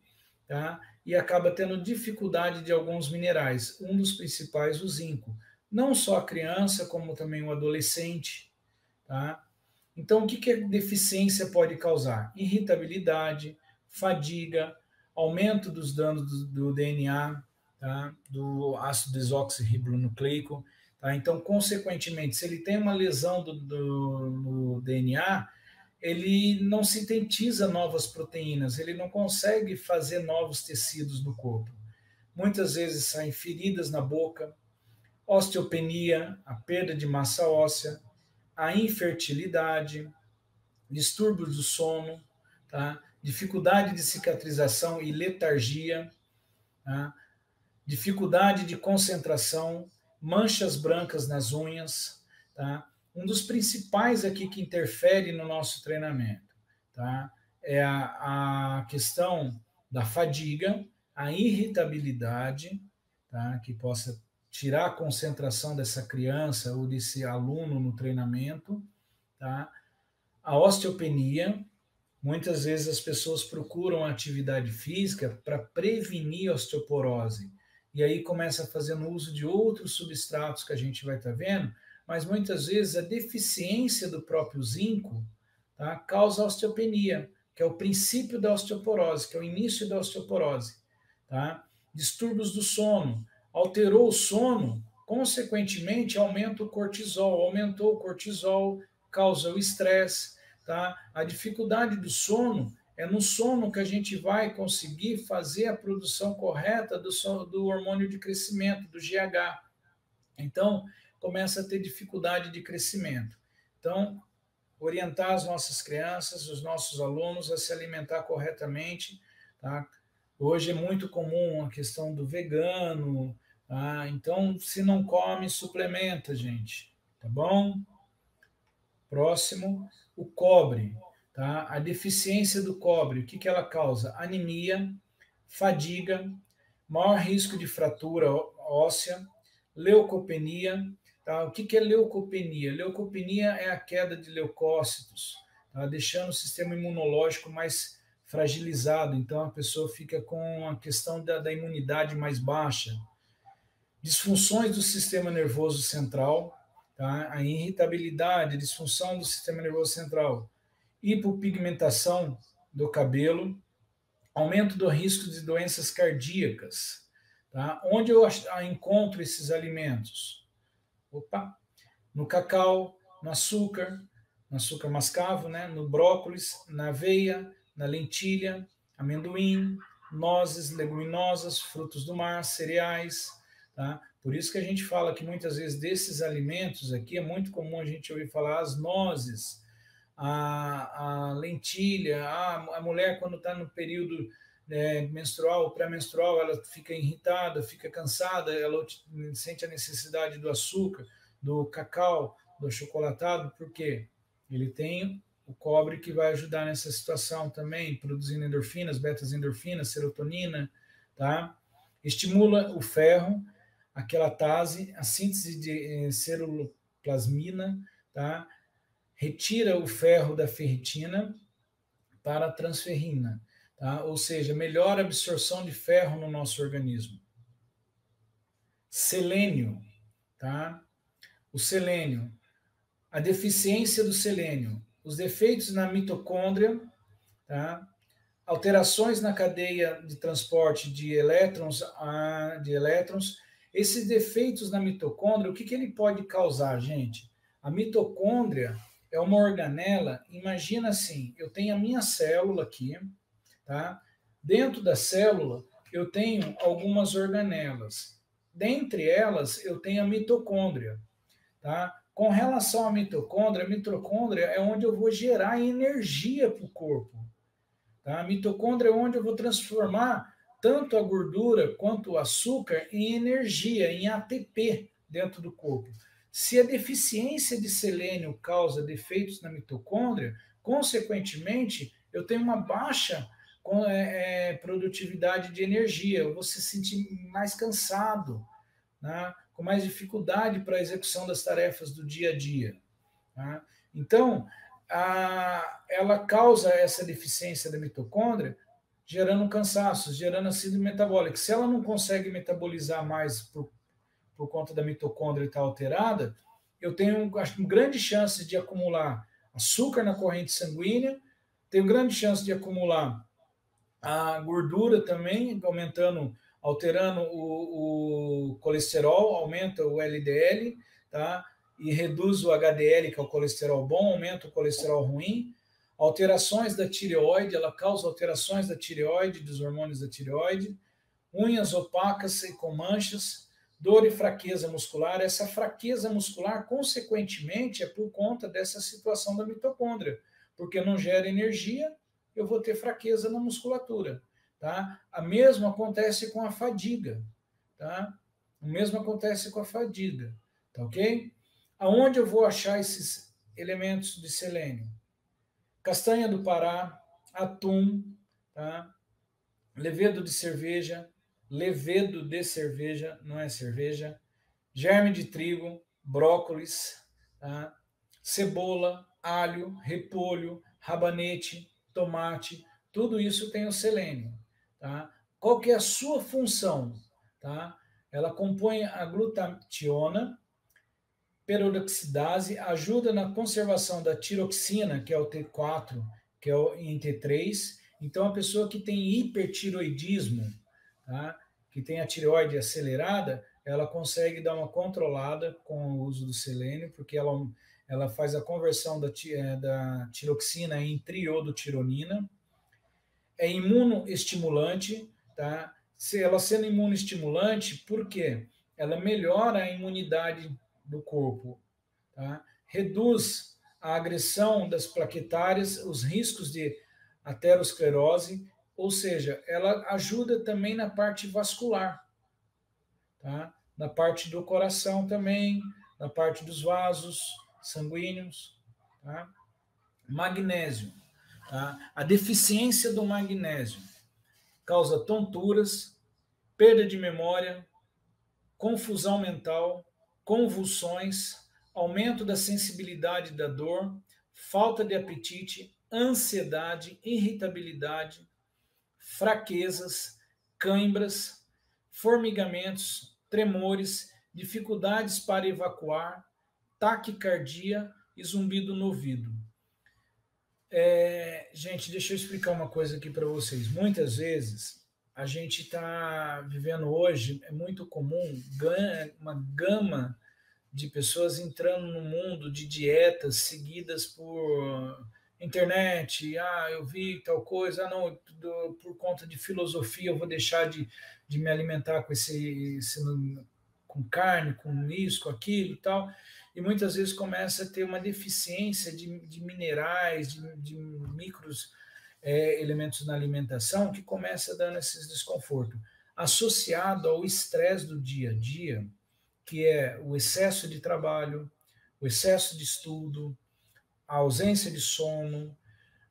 tá? E acaba tendo dificuldade de alguns minerais, um dos principais, o zinco. Não só a criança, como também o adolescente, tá? Então, o que a deficiência pode causar? Irritabilidade, fadiga, aumento dos danos do DNA, tá? Do ácido desoxirribonucleico, tá? Então, consequentemente, se ele tem uma lesão no DNA, ele não sintetiza novas proteínas, ele não consegue fazer novos tecidos no corpo. Muitas vezes saem feridas na boca, osteopenia, a perda de massa óssea, a infertilidade, distúrbios do sono, tá? Dificuldade de cicatrização e letargia, tá? Dificuldade de concentração, manchas brancas nas unhas, tá? Um dos principais aqui que interfere no nosso treinamento, tá? É a questão da fadiga, a irritabilidade, tá? Que possa tirar a concentração dessa criança ou desse aluno no treinamento, tá? A osteopenia, muitas vezes as pessoas procuram atividade física para prevenir a osteoporose, e aí começa fazendo uso de outros substratos que a gente vai estar vendo, mas muitas vezes a deficiência do próprio zinco, tá, causa osteopenia, que é o princípio da osteoporose, que é o início da osteoporose, tá? Distúrbios do sono, alterou o sono, consequentemente aumenta o cortisol, aumentou o cortisol, causa o estresse, tá? A dificuldade do sono, é no sono que a gente vai conseguir fazer a produção correta do hormônio de crescimento, do GH. Então, começa a ter dificuldade de crescimento. Então, orientar as nossas crianças, os nossos alunos a se alimentar corretamente, tá? Hoje é muito comum a questão do vegano, tá? Então, se não come, suplementa, gente, tá bom? Próximo, o cobre, tá? A deficiência do cobre, o que ela causa? Anemia, fadiga, maior risco de fratura óssea, leucopenia, tá? O que é leucopenia? Leucopenia é a queda de leucócitos, tá? Deixando o sistema imunológico mais fragilizado, então a pessoa fica com a questão da imunidade mais baixa. Disfunções do sistema nervoso central, tá? A irritabilidade, disfunção do sistema nervoso central, hipopigmentação do cabelo, aumento do risco de doenças cardíacas, tá? Onde eu encontro esses alimentos? No cacau, no açúcar mascavo, né? No brócolis, na aveia, na lentilha, amendoim, nozes, leguminosas, frutos do mar, cereais, tá? Por isso que a gente fala que muitas vezes desses alimentos aqui é muito comum a gente ouvir falar as nozes, a lentilha, a mulher quando está no período menstrual, pré-menstrual, ela fica irritada, fica cansada, ela sente a necessidade do açúcar, do cacau, do achocolatado, porque ele tem o cobre que vai ajudar nessa situação também, produzindo endorfinas, betas-endorfinas, serotonina, tá? Estimula o ferro, a quelatase, a síntese de ceruloplasmina, tá? Retira o ferro da ferritina para a transferrina, tá? Ou seja, melhora a absorção de ferro no nosso organismo. Selênio, tá? O selênio, a deficiência do selênio, os defeitos na mitocôndria, tá? Alterações na cadeia de transporte de elétrons, esses defeitos na mitocôndria, o que ele pode causar, gente? A mitocôndria é uma organela, imagina assim, eu tenho a minha célula aqui, tá? Dentro da célula, eu tenho algumas organelas. Dentre elas, eu tenho a mitocôndria, tá? Com relação à mitocôndria, a mitocôndria é onde eu vou gerar energia para o corpo. Tá? A mitocôndria é onde eu vou transformar tanto a gordura quanto o açúcar em energia, em ATP dentro do corpo. Se a deficiência de selênio causa defeitos na mitocôndria, consequentemente, eu tenho uma baixa produtividade de energia, eu vou se sentir mais cansado, né? Com mais dificuldade para a execução das tarefas do dia a dia. Tá? Então, ela causa essa deficiência da mitocôndria, gerando cansaço, gerando a síndrome metabólica. Se ela não consegue metabolizar mais por conta da mitocôndria estar alterada, eu tenho, acho, grande chance de acumular açúcar na corrente sanguínea, tenho grande chance de acumular a gordura também, alterando o colesterol, aumenta o LDL, tá? E reduz o HDL, que é o colesterol bom, aumenta o colesterol ruim. Alterações da tireoide, ela causa alterações da tireoide, dos hormônios da tireoide. Unhas opacas e com manchas, dor e fraqueza muscular. Essa fraqueza muscular, consequentemente, é por conta dessa situação da mitocôndria, porque não gera energia, eu vou ter fraqueza na musculatura, tá? A mesma acontece com a fadiga, tá? O mesmo acontece com a fadiga, tá ok? Aonde eu vou achar esses elementos de selênio? Castanha do Pará, atum, tá? Levedo de cerveja, não é cerveja, germe de trigo, brócolis, tá? Cebola, alho, repolho, rabanete, tomate, tudo isso tem o selênio, tá? Qual que é a sua função, tá? Ela compõe a glutationa, peroxidase, ajuda na conservação da tiroxina, que é o T4, que é em T3. Então, a pessoa que tem hipertiroidismo, tá? Que tem a tireoide acelerada, ela consegue dar uma controlada com o uso do selênio, porque ela faz a conversão da tiroxina em triodotironina. É imunoestimulante, tá? Ela sendo imunoestimulante, por quê? Ela melhora a imunidade do corpo, tá? Reduz a agressão das plaquetárias, os riscos de aterosclerose, ou seja, ela ajuda também na parte vascular, tá? Na parte do coração também, na parte dos vasos sanguíneos, tá? Magnésio, tá? A deficiência do magnésio causa tonturas, perda de memória, confusão mental, convulsões, aumento da sensibilidade da dor, falta de apetite, ansiedade, irritabilidade, fraquezas, cãibras, formigamentos, tremores, dificuldades para evacuar, taquicardia e zumbido no ouvido. Gente, deixa eu explicar uma coisa aqui para vocês. Muitas vezes a gente está vivendo hoje, é muito comum uma gama de pessoas entrando no mundo de dietas seguidas por internet. Eu vi tal coisa, não, por conta de filosofia eu vou deixar de me alimentar com com carne, com isso, com aquilo e tal, e muitas vezes começa a ter uma deficiência de minerais, de micros elementos na alimentação, que começa dando esses desconfortos. Associado ao estresse do dia a dia, que é o excesso de trabalho, o excesso de estudo, a ausência de sono,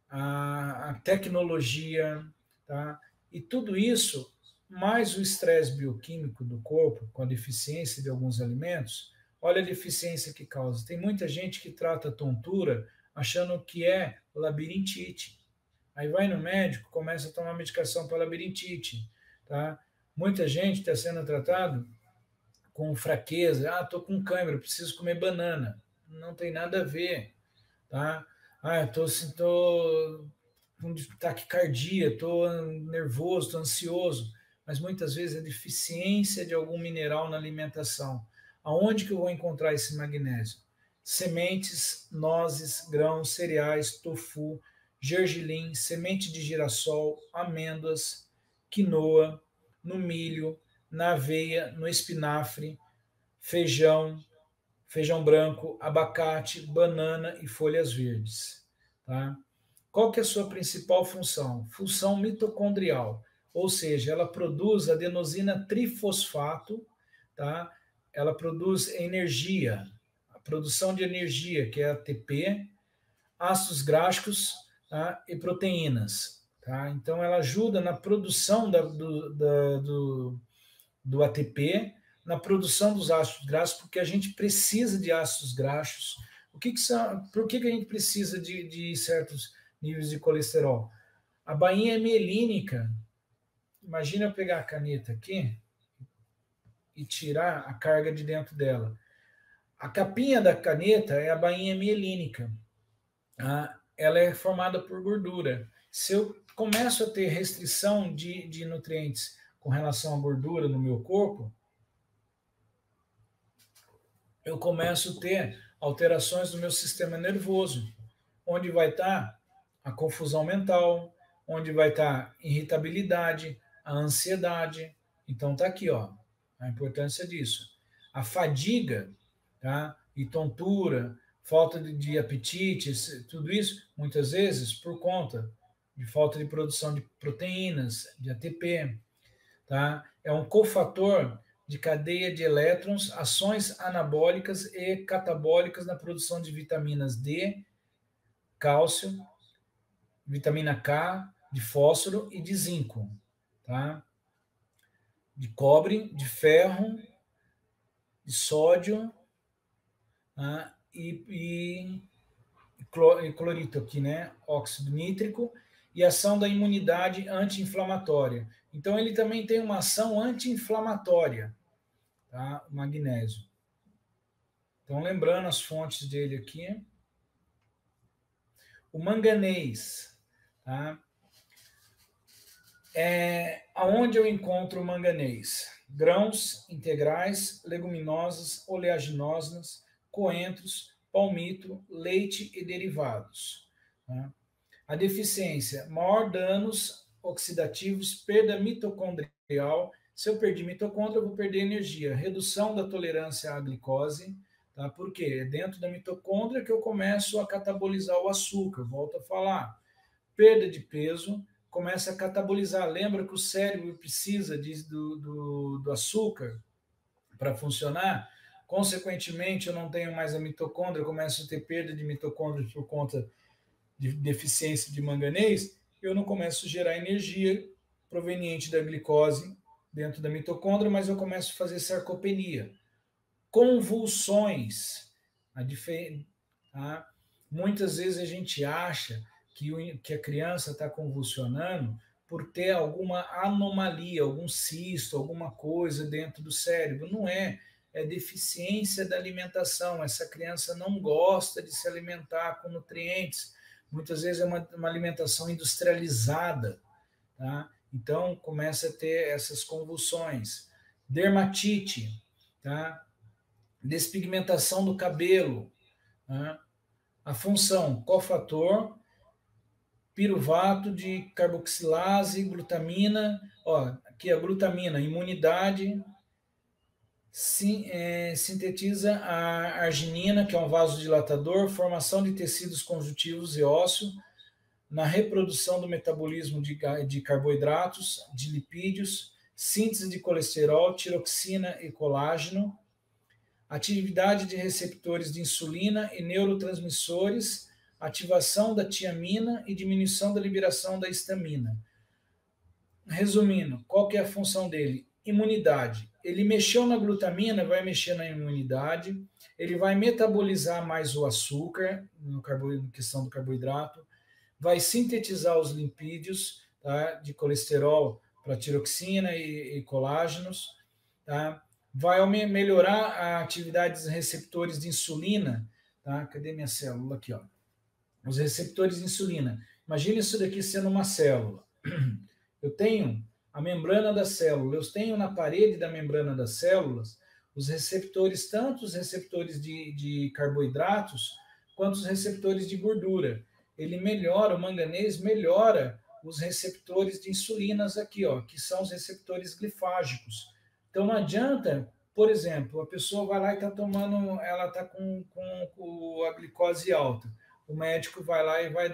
a tecnologia, tá? E tudo isso, mais o estresse bioquímico do corpo, com a deficiência de alguns alimentos, olha a deficiência que causa. Tem muita gente que trata a tontura achando que é labirintite. Aí vai no médico, começa a tomar medicação para labirintite, tá? Muita gente está sendo tratado com fraqueza. Ah, estou com cãibra, preciso comer banana. Não tem nada a ver, tá? Ah, estou com taquicardia, estou nervoso, estou ansioso. Mas muitas vezes é deficiência de algum mineral na alimentação. Aonde que eu vou encontrar esse magnésio? Sementes, nozes, grãos, cereais, tofu, gergelim, semente de girassol, amêndoas, quinoa, no milho, na aveia, no espinafre, feijão, feijão branco, abacate, banana e folhas verdes. Tá? Qual que é a sua principal função? Função mitocondrial, ou seja, ela produz adenosina trifosfato, tá? Ela produz energia, a produção de energia, que é ATP, ácidos graxos, tá? E proteínas. Tá? Então, ela ajuda na produção do ATP, na produção dos ácidos graxos, porque a gente precisa de ácidos graxos. Por que a gente precisa de certos níveis de colesterol? A bainha mielínica, imagina eu pegar a caneta aqui e tirar a carga de dentro dela. A capinha da caneta é a bainha mielínica. Ela é formada por gordura. Se eu começo a ter restrição de nutrientes com relação à gordura no meu corpo, eu começo a ter alterações no meu sistema nervoso, onde vai estar a confusão mental, onde vai estar a irritabilidade, a ansiedade. Então tá aqui, ó, a importância disso. A fadiga, tá? E tontura, falta de apetite, tudo isso, muitas vezes por conta de falta de produção de proteínas, de ATP, tá? É um cofator de cadeia de elétrons, ações anabólicas e catabólicas na produção de vitaminas D, cálcio, vitamina K, de fósforo e de zinco, tá? De cobre, de ferro, de sódio, tá? E clorito aqui, né? Óxido nítrico, e ação da imunidade anti-inflamatória. Então, ele também tem uma ação anti-inflamatória, tá? O magnésio. Então, lembrando as fontes dele aqui. O manganês, tá? Aonde eu encontro o manganês? Grãos integrais, leguminosas, oleaginosas, coentros, palmito, leite e derivados. Tá? A deficiência, maior danos oxidativos, perda mitocondrial. Se eu perdi mitocôndria, eu vou perder energia. Redução da tolerância à glicose. Tá? Por quê? É dentro da mitocôndria que eu começo a catabolizar o açúcar. Volto a falar. Perda de peso, começa a catabolizar. Lembra que o cérebro precisa do açúcar para funcionar? Consequentemente, eu não tenho mais a mitocôndria, eu começo a ter perda de mitocôndria por conta de deficiência de manganês, eu não começo a gerar energia proveniente da glicose dentro da mitocôndria, mas eu começo a fazer sarcopenia. Convulsões. Tá? Muitas vezes a gente acha que a criança está convulsionando por ter alguma anomalia, algum cisto, alguma coisa dentro do cérebro. Não é. É deficiência da alimentação. Essa criança não gosta de se alimentar com nutrientes. Muitas vezes é uma alimentação industrializada. Tá? Então, começa a ter essas convulsões. Dermatite, tá? Despigmentação do cabelo. Tá? A função, cofator, piruvato de carboxilase, glutamina. Ó, aqui a glutamina, imunidade, Sintetiza a arginina, que é um vasodilatador, formação de tecidos conjuntivos e ósseo, na reprodução do metabolismo de carboidratos, de lipídios, síntese de colesterol, tiroxina e colágeno, atividade de receptores de insulina e neurotransmissores, ativação da tiamina e diminuição da liberação da histamina. Resumindo, qual que é a função dele? Imunidade. Ele mexeu na glutamina, vai mexer na imunidade, ele vai metabolizar mais o açúcar, na questão do carboidrato, vai sintetizar os lipídios, tá, de colesterol para tiroxina e colágenos, tá? Vai melhorar a atividade dos receptores de insulina, tá? Cadê minha célula? Aqui, ó. Os receptores de insulina. Imagine isso daqui sendo uma célula. Eu tenho a membrana da célula, eu tenho na parede da membrana das células os receptores, tanto os receptores de carboidratos, quanto os receptores de gordura. Ele melhora, o manganês melhora os receptores de insulinas aqui, ó, que são os receptores glifágicos. Então não adianta, por exemplo, a pessoa vai lá e está tomando, ela está com a glicose alta. O médico vai lá e vai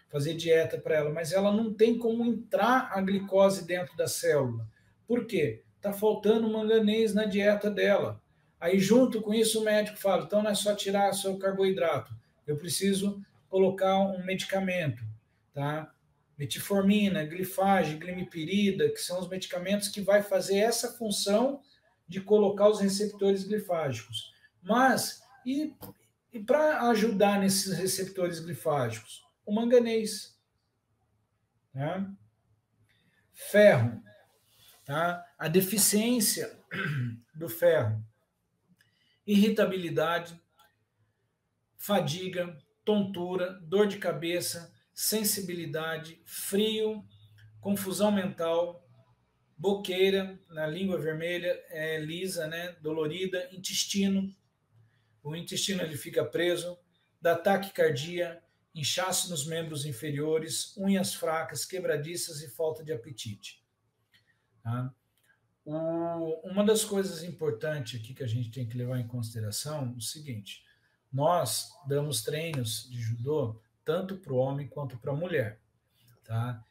fazer dieta para ela, mas ela não tem como entrar a glicose dentro da célula. Por quê? Está faltando manganês na dieta dela. Aí, junto com isso, o médico fala, então não é só tirar seu carboidrato, eu preciso colocar um medicamento, tá? Metformina, glifage, glimepirida, que são os medicamentos que vai fazer essa função de colocar os receptores glifágicos. Mas, e para ajudar nesses receptores glifágicos? O manganês, tá? Ferro, tá? A deficiência do ferro, irritabilidade, fadiga, tontura, dor de cabeça, sensibilidade, frio, confusão mental, boqueira, na língua vermelha, lisa, né, dolorida, intestino, o intestino ele fica preso, dá taquicardia, inchaço nos membros inferiores, unhas fracas, quebradiças e falta de apetite. Tá? Uma das coisas importantes aqui que a gente tem que levar em consideração é o seguinte: nós damos treinos de judô tanto para o homem quanto para a mulher. Tá?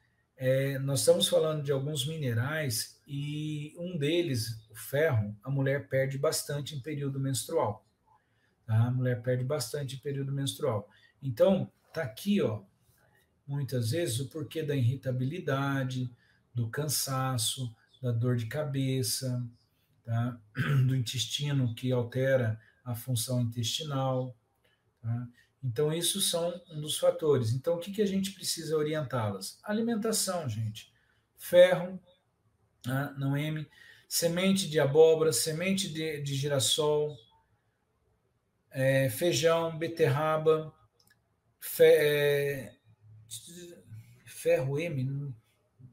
Nós estamos falando de alguns minerais e um deles, o ferro, a mulher perde bastante em período menstrual. Tá? A mulher perde bastante em período menstrual. Então, tá aqui, ó, muitas vezes o porquê da irritabilidade, do cansaço, da dor de cabeça, tá? Do intestino que altera a função intestinal. Tá? Então, isso são um dos fatores. Então, o que a gente precisa orientá-las? Alimentação, gente. Ferro, tá? Não M, semente de abóbora, semente de girassol, feijão, beterraba, ferro M,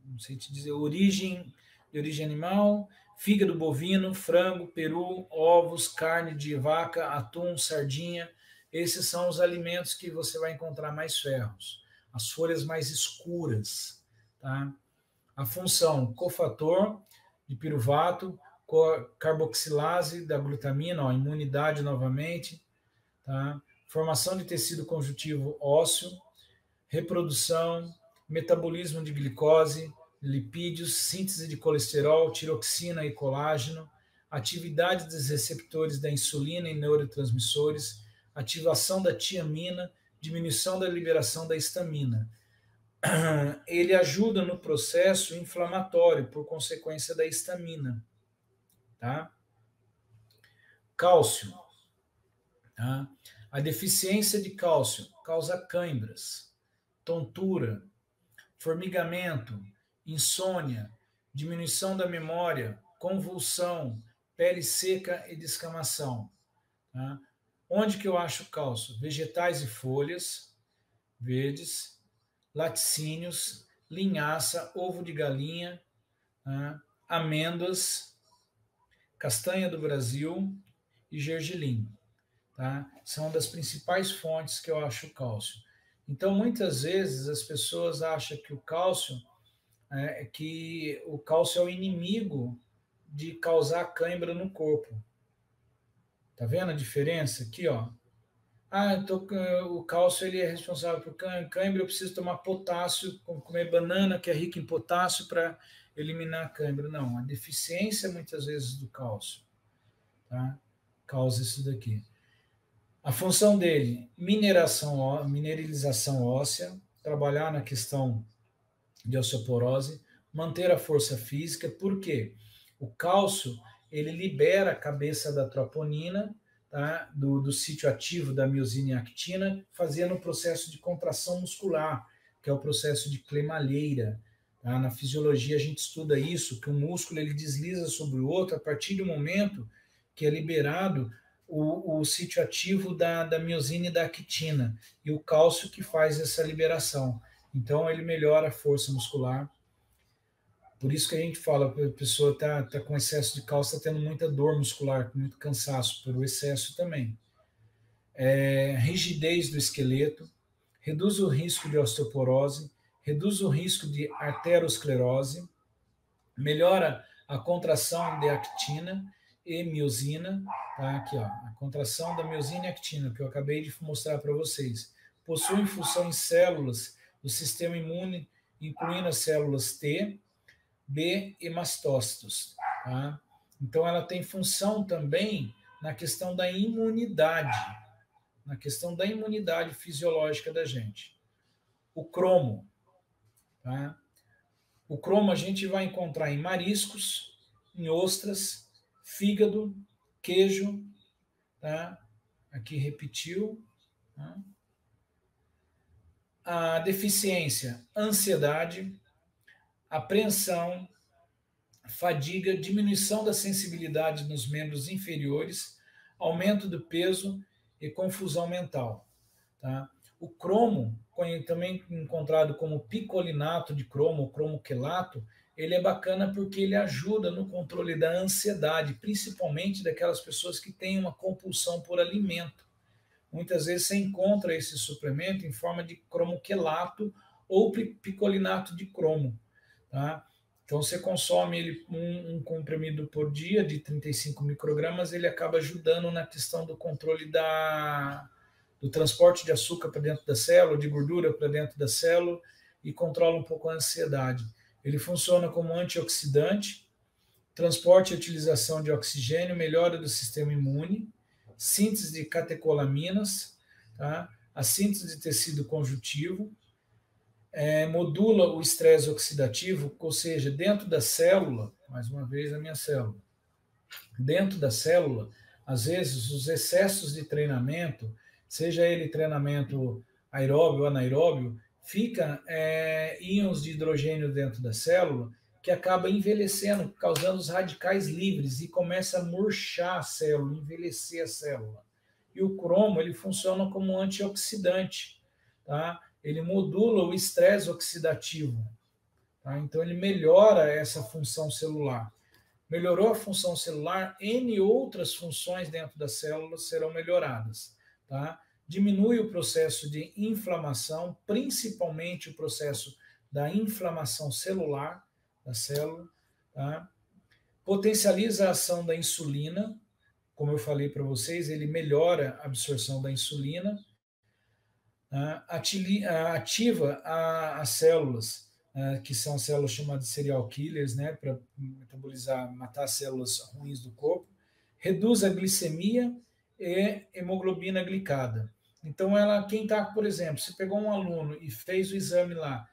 não sei te dizer, de origem animal, fígado bovino, frango, peru, ovos, carne de vaca, atum, sardinha. Esses são os alimentos que você vai encontrar mais ferros. As folhas mais escuras. Tá? A função, cofator de piruvato, carboxilase da glutamina, ó, imunidade novamente, tá? Formação de tecido conjuntivo ósseo, reprodução, metabolismo de glicose, lipídios, síntese de colesterol, tiroxina e colágeno, atividade dos receptores da insulina e neurotransmissores, ativação da tiamina, diminuição da liberação da histamina. Ele ajuda no processo inflamatório por consequência da histamina. Tá? Cálcio. Tá? A deficiência de cálcio causa cãibras, tontura, formigamento, insônia, diminuição da memória, convulsão, pele seca e descamação. Tá? Onde que eu acho cálcio? Vegetais e folhas verdes, laticínios, linhaça, ovo de galinha, tá? Amêndoas, castanha do Brasil e gergelim. Tá? São uma das principais fontes que eu acho cálcio. Então, muitas vezes as pessoas acham que o cálcio é o inimigo de causar cãibra no corpo. Tá vendo a diferença aqui, ó? O cálcio ele é responsável por cãibra, eu preciso tomar potássio, comer banana, que é rica em potássio, para eliminar a cãibra. Não, a deficiência, muitas vezes, do cálcio, tá? Causa isso daqui. A função dele, mineralização óssea, trabalhar na questão de osteoporose, manter a força física, por quê? O cálcio, ele libera a cabeça da troponina, tá? do sítio ativo da miosina e actina, fazendo o processo de contração muscular, que é o processo de cremalheira. Tá? Na fisiologia a gente estuda isso, que o músculo ele desliza sobre o outro a partir do momento que é liberado o sítio ativo da miosina e da actina, e o cálcio que faz essa liberação. Então ele melhora a força muscular. Por isso que a gente fala, a pessoa está com excesso de cálcio, está tendo muita dor muscular, muito cansaço, pelo excesso também. Rigidez do esqueleto, reduz o risco de osteoporose, reduz o risco de arteriosclerose, melhora a contração de actina e miosina, tá? Aqui, ó, a contração da miosina e actina, que eu acabei de mostrar para vocês. Possui função em células do sistema imune, incluindo as células T, B e mastócitos. Tá? Então, ela tem função também na questão da imunidade, fisiológica da gente. O cromo. Tá? O cromo a gente vai encontrar em mariscos, em ostras, fígado, queijo. Tá? Aqui repetiu. Tá? A deficiência, ansiedade, apreensão, fadiga, diminuição da sensibilidade nos membros inferiores, aumento do peso e confusão mental. Tá? O cromo, também encontrado como picolinato de cromo, ou cromoquelato, ele é bacana porque ele ajuda no controle da ansiedade, principalmente daquelas pessoas que têm uma compulsão por alimento. Muitas vezes você encontra esse suplemento em forma de cromoquelato ou picolinato de cromo. Tá? Então, você consome ele um comprimido por dia de 35 microgramas, ele acaba ajudando na questão do controle do transporte de açúcar para dentro da célula, de gordura para dentro da célula, e controla um pouco a ansiedade. Ele funciona como antioxidante, transporte e utilização de oxigênio, melhora do sistema imune, síntese de catecolaminas, tá? A síntese de tecido conjuntivo, modula o estresse oxidativo, ou seja, dentro da célula, mais uma vez a minha célula, dentro da célula, às vezes os excessos de treinamento, seja ele treinamento aeróbio ou anaeróbio, fica íons de hidrogênio dentro da célula que acaba envelhecendo, causando os radicais livres e começa a murchar a célula, envelhecer a célula. E o cromo, ele funciona como um antioxidante, tá? Ele modula o estresse oxidativo. Tá? Então, ele melhora essa função celular. Melhorou a função celular, N outras funções dentro da célula serão melhoradas. Tá? Diminui o processo de inflamação, principalmente o processo da inflamação celular da célula. Tá? Potencializa a ação da insulina. Como eu falei para vocês, ele melhora a absorção da insulina. Ativa as células, que são células chamadas de serial killers, né, para metabolizar, matar as células ruins do corpo, reduz a glicemia e hemoglobina glicada. Então, quem está, por exemplo, se pegou um aluno e fez o exame lá,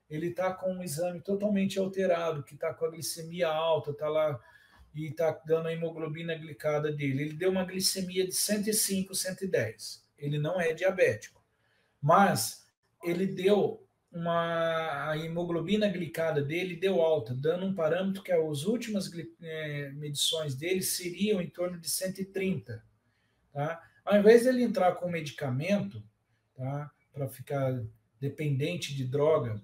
ele está com um exame totalmente alterado, que está com a glicemia alta, está lá e está dando a hemoglobina glicada dele. Ele deu uma glicemia de 105, 110. Ele não é diabético. Mas ele deu a hemoglobina glicada dele deu alta, dando um parâmetro que as últimas medições dele seriam em torno de 130. Tá? Ao invés de ele entrar com medicamento, tá, para ficar dependente de droga,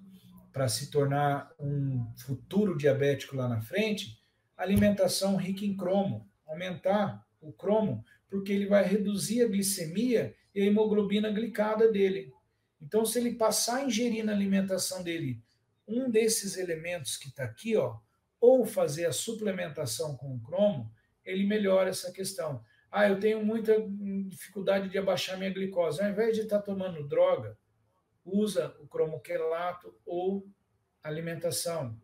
para se tornar um futuro diabético lá na frente, alimentação rica em cromo, aumentar o cromo, porque ele vai reduzir a glicemia e a hemoglobina glicada dele. Então, se ele passar a ingerir na alimentação dele um desses elementos que está aqui, ó, ou fazer a suplementação com o cromo, ele melhora essa questão. Eu tenho muita dificuldade de abaixar minha glicose. Ao invés de estar tomando droga, usa o cromoquelato ou alimentação.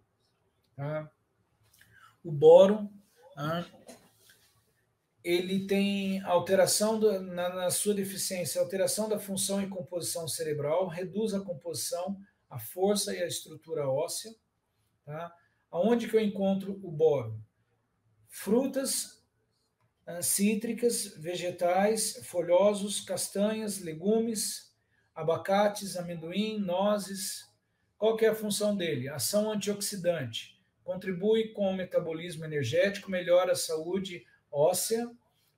Tá? O boro, ele tem alteração na sua deficiência, alteração da função e composição cerebral, reduz a composição, a força e a estrutura óssea. Tá? Aonde que eu encontro o boro? Frutas cítricas, vegetais, folhosos, castanhas, legumes, abacates, amendoim, nozes. Qual que é a função dele? Ação antioxidante. Contribui com o metabolismo energético, melhora a saúde óssea,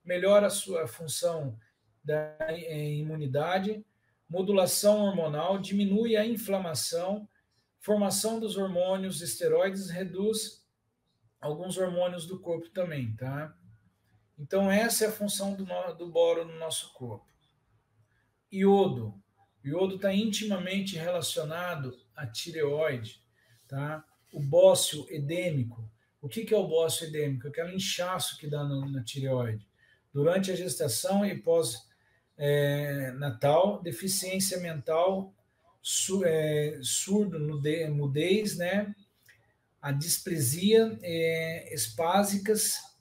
melhora a sua função da imunidade, modulação hormonal, diminui a inflamação, formação dos hormônios esteroides, reduz alguns hormônios do corpo também, tá? Então, essa é a função do boro no nosso corpo. Iodo. O iodo está intimamente relacionado à tireoide, tá? O bócio edêmico. O que é o bócio edêmico? Aquele inchaço que dá na tireoide. Durante a gestação e pós-natal, deficiência mental, surdo, mudez, né? A dispresia, espásicas,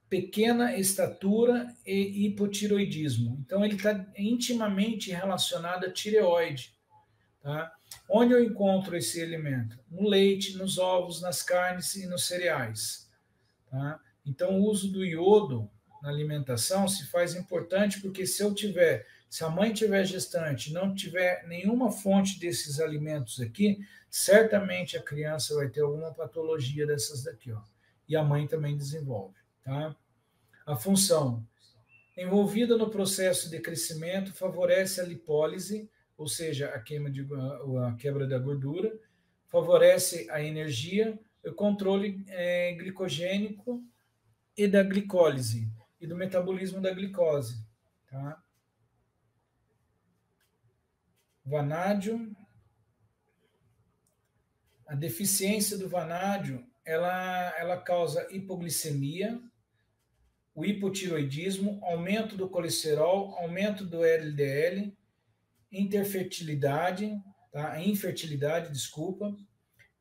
pequena estatura e hipotiroidismo. Então, ele está intimamente relacionado à tireoide. Tá? Onde eu encontro esse elemento? No leite, nos ovos, nas carnes e nos cereais. Tá? Então, o uso do iodo na alimentação se faz importante porque se a mãe tiver gestante e não tiver nenhuma fonte desses alimentos aqui, certamente a criança vai ter alguma patologia dessas daqui, ó. E a mãe também desenvolve, tá? A função envolvida no processo de crescimento favorece a lipólise, ou seja, a quebra da gordura, favorece a energia, o controle glicogênico e da glicólise e do metabolismo da glicose, tá? Vanádio. A deficiência do vanádio, ela causa hipoglicemia, o hipotiroidismo, aumento do colesterol, aumento do LDL, infertilidade,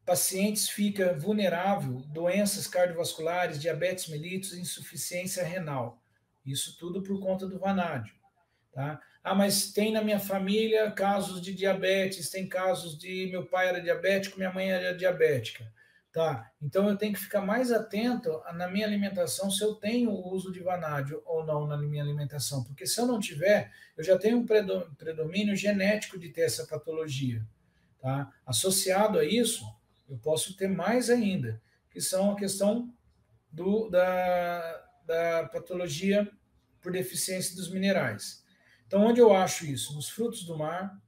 pacientes ficam vulneráveis, doenças cardiovasculares, diabetes mellitus, insuficiência renal. Isso tudo por conta do vanádio. Tá? Mas tem na minha família casos de diabetes, tem casos de meu pai era diabético, minha mãe era diabética. Tá? Então eu tenho que ficar mais atento na minha alimentação se eu tenho o uso de vanádio ou não na minha alimentação, porque se eu não tiver, eu já tenho um predomínio genético de ter essa patologia. Tá? Associado a isso, eu posso ter mais ainda, que são a questão da patologia por deficiência dos minerais. Então, onde eu acho isso? Nos frutos do mar,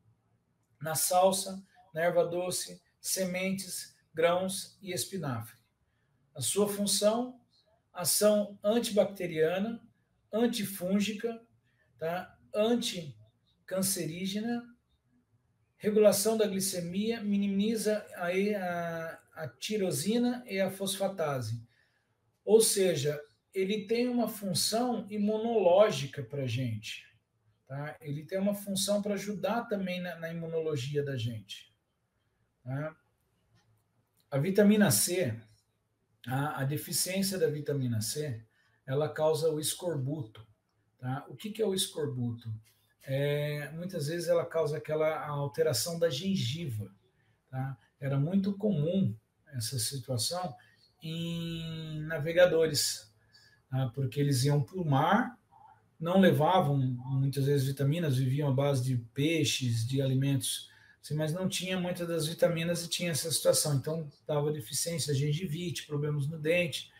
na salsa, na erva doce, sementes, grãos e espinafre. A sua função, ação antibacteriana, antifúngica, tá? Anticancerígena, regulação da glicemia, minimiza a tirosina e a fosfatase. Ou seja, ele tem uma função imunológica para a gente. Tá? Ele tem uma função para ajudar também na imunologia da gente. Tá? A vitamina C, a deficiência da vitamina C, ela causa o escorbuto. Tá? O que é o escorbuto? Muitas vezes ela causa aquela alteração da gengiva. Tá? Era muito comum essa situação em navegadores, tá? Porque eles iam para o mar, não levavam muitas vezes vitaminas, viviam à base de peixes, de alimentos, mas não tinha muitas das vitaminas e tinha essa situação. Então, dava deficiência, gengivite, problemas no dente,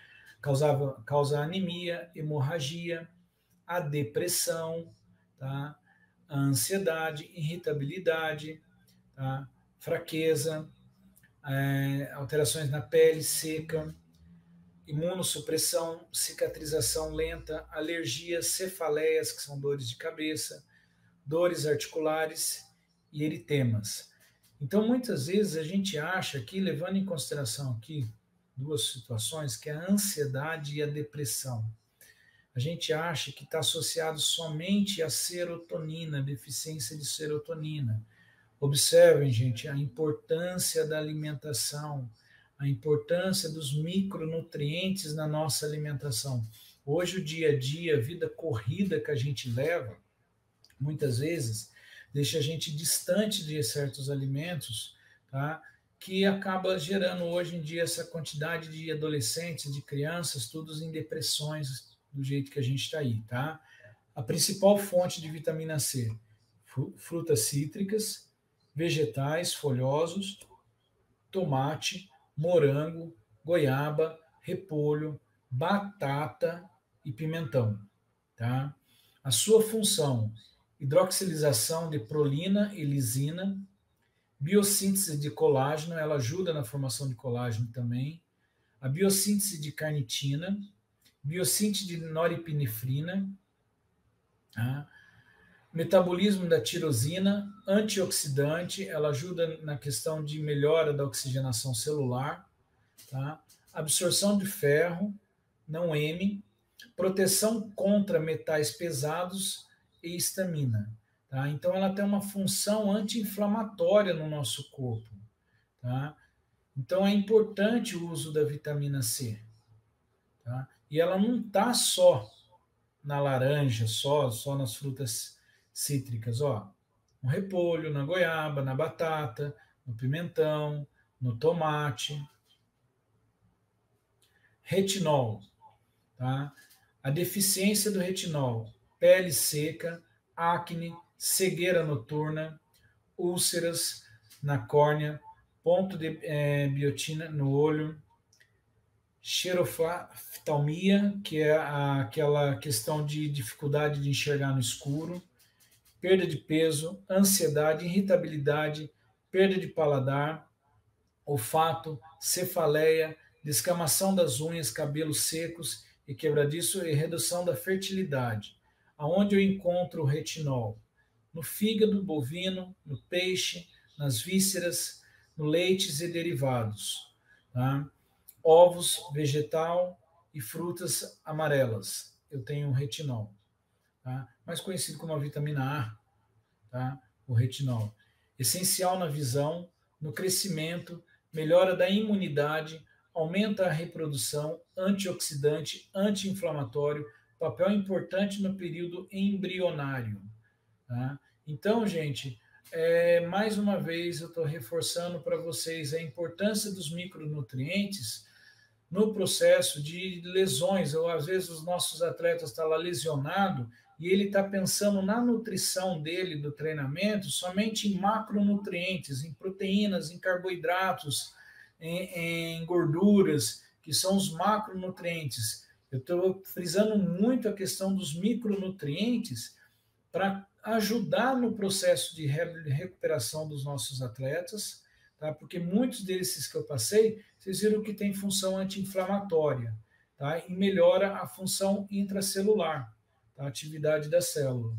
causa anemia, hemorragia, a depressão, tá? A ansiedade, irritabilidade, tá? Fraqueza, alterações na pele seca, imunossupressão, cicatrização lenta, alergias, cefaleias, que são dores de cabeça, dores articulares e eritemas. Então, muitas vezes a gente acha que, levando em consideração aqui duas situações, que é a ansiedade e a depressão. A gente acha que está associado somente à serotonina, deficiência de serotonina. Observem, gente, a importância da alimentação, a importância dos micronutrientes na nossa alimentação. Hoje, o dia a dia, a vida corrida que a gente leva, muitas vezes, deixa a gente distante de certos alimentos, tá? Que acaba gerando hoje em dia essa quantidade de adolescentes, de crianças, todos em depressões, do jeito que a gente está aí, tá? A principal fonte de vitamina C, frutas cítricas, vegetais folhosos, tomate, morango, goiaba, repolho, batata e pimentão, tá? A sua função, hidroxilização de prolina e lisina, biossíntese de colágeno, ela ajuda na formação de colágeno também, a biossíntese de carnitina, biossíntese de norepinefrina, tá? Metabolismo da tirosina, antioxidante, ela ajuda na questão de melhora da oxigenação celular, tá? Absorção de ferro, não M, proteção contra metais pesados e histamina, tá? Então ela tem uma função anti-inflamatória no nosso corpo, tá? Então é importante o uso da vitamina C, tá? E ela não está só na laranja, só nas frutas cítricas, ó. No repolho, na goiaba, na batata, no pimentão, no tomate. Retinol, tá? A deficiência do retinol, pele seca, acne, cegueira noturna, úlceras na córnea, ponto de biotina no olho, xeroftalmia, que é aquela questão de dificuldade de enxergar no escuro, perda de peso, ansiedade, irritabilidade, perda de paladar, olfato, cefaleia, descamação das unhas, cabelos secos e quebradiço e redução da fertilidade. Aonde eu encontro o retinol? No fígado bovino, no peixe, nas vísceras, no leites e derivados, tá? Ovos, vegetal e frutas amarelas. Eu tenho retinol, tá? Mais conhecido como a vitamina A, tá? O retinol. Essencial na visão, no crescimento, melhora da imunidade, aumenta a reprodução, antioxidante, anti-inflamatório, papel importante no período embrionário, tá? Então, gente, mais uma vez eu estou reforçando para vocês a importância dos micronutrientes no processo de lesões, ou às vezes os nossos atletas estão lá lesionados e ele está pensando na nutrição dele, do treinamento, somente em macronutrientes, em proteínas, em carboidratos, em gorduras, que são os macronutrientes. Eu estou frisando muito a questão dos micronutrientes para ajudar no processo de recuperação dos nossos atletas, tá? Porque muitos desses que eu passei, vocês viram que tem função anti-inflamatória, tá? E melhora a função intracelular, tá? A atividade da célula.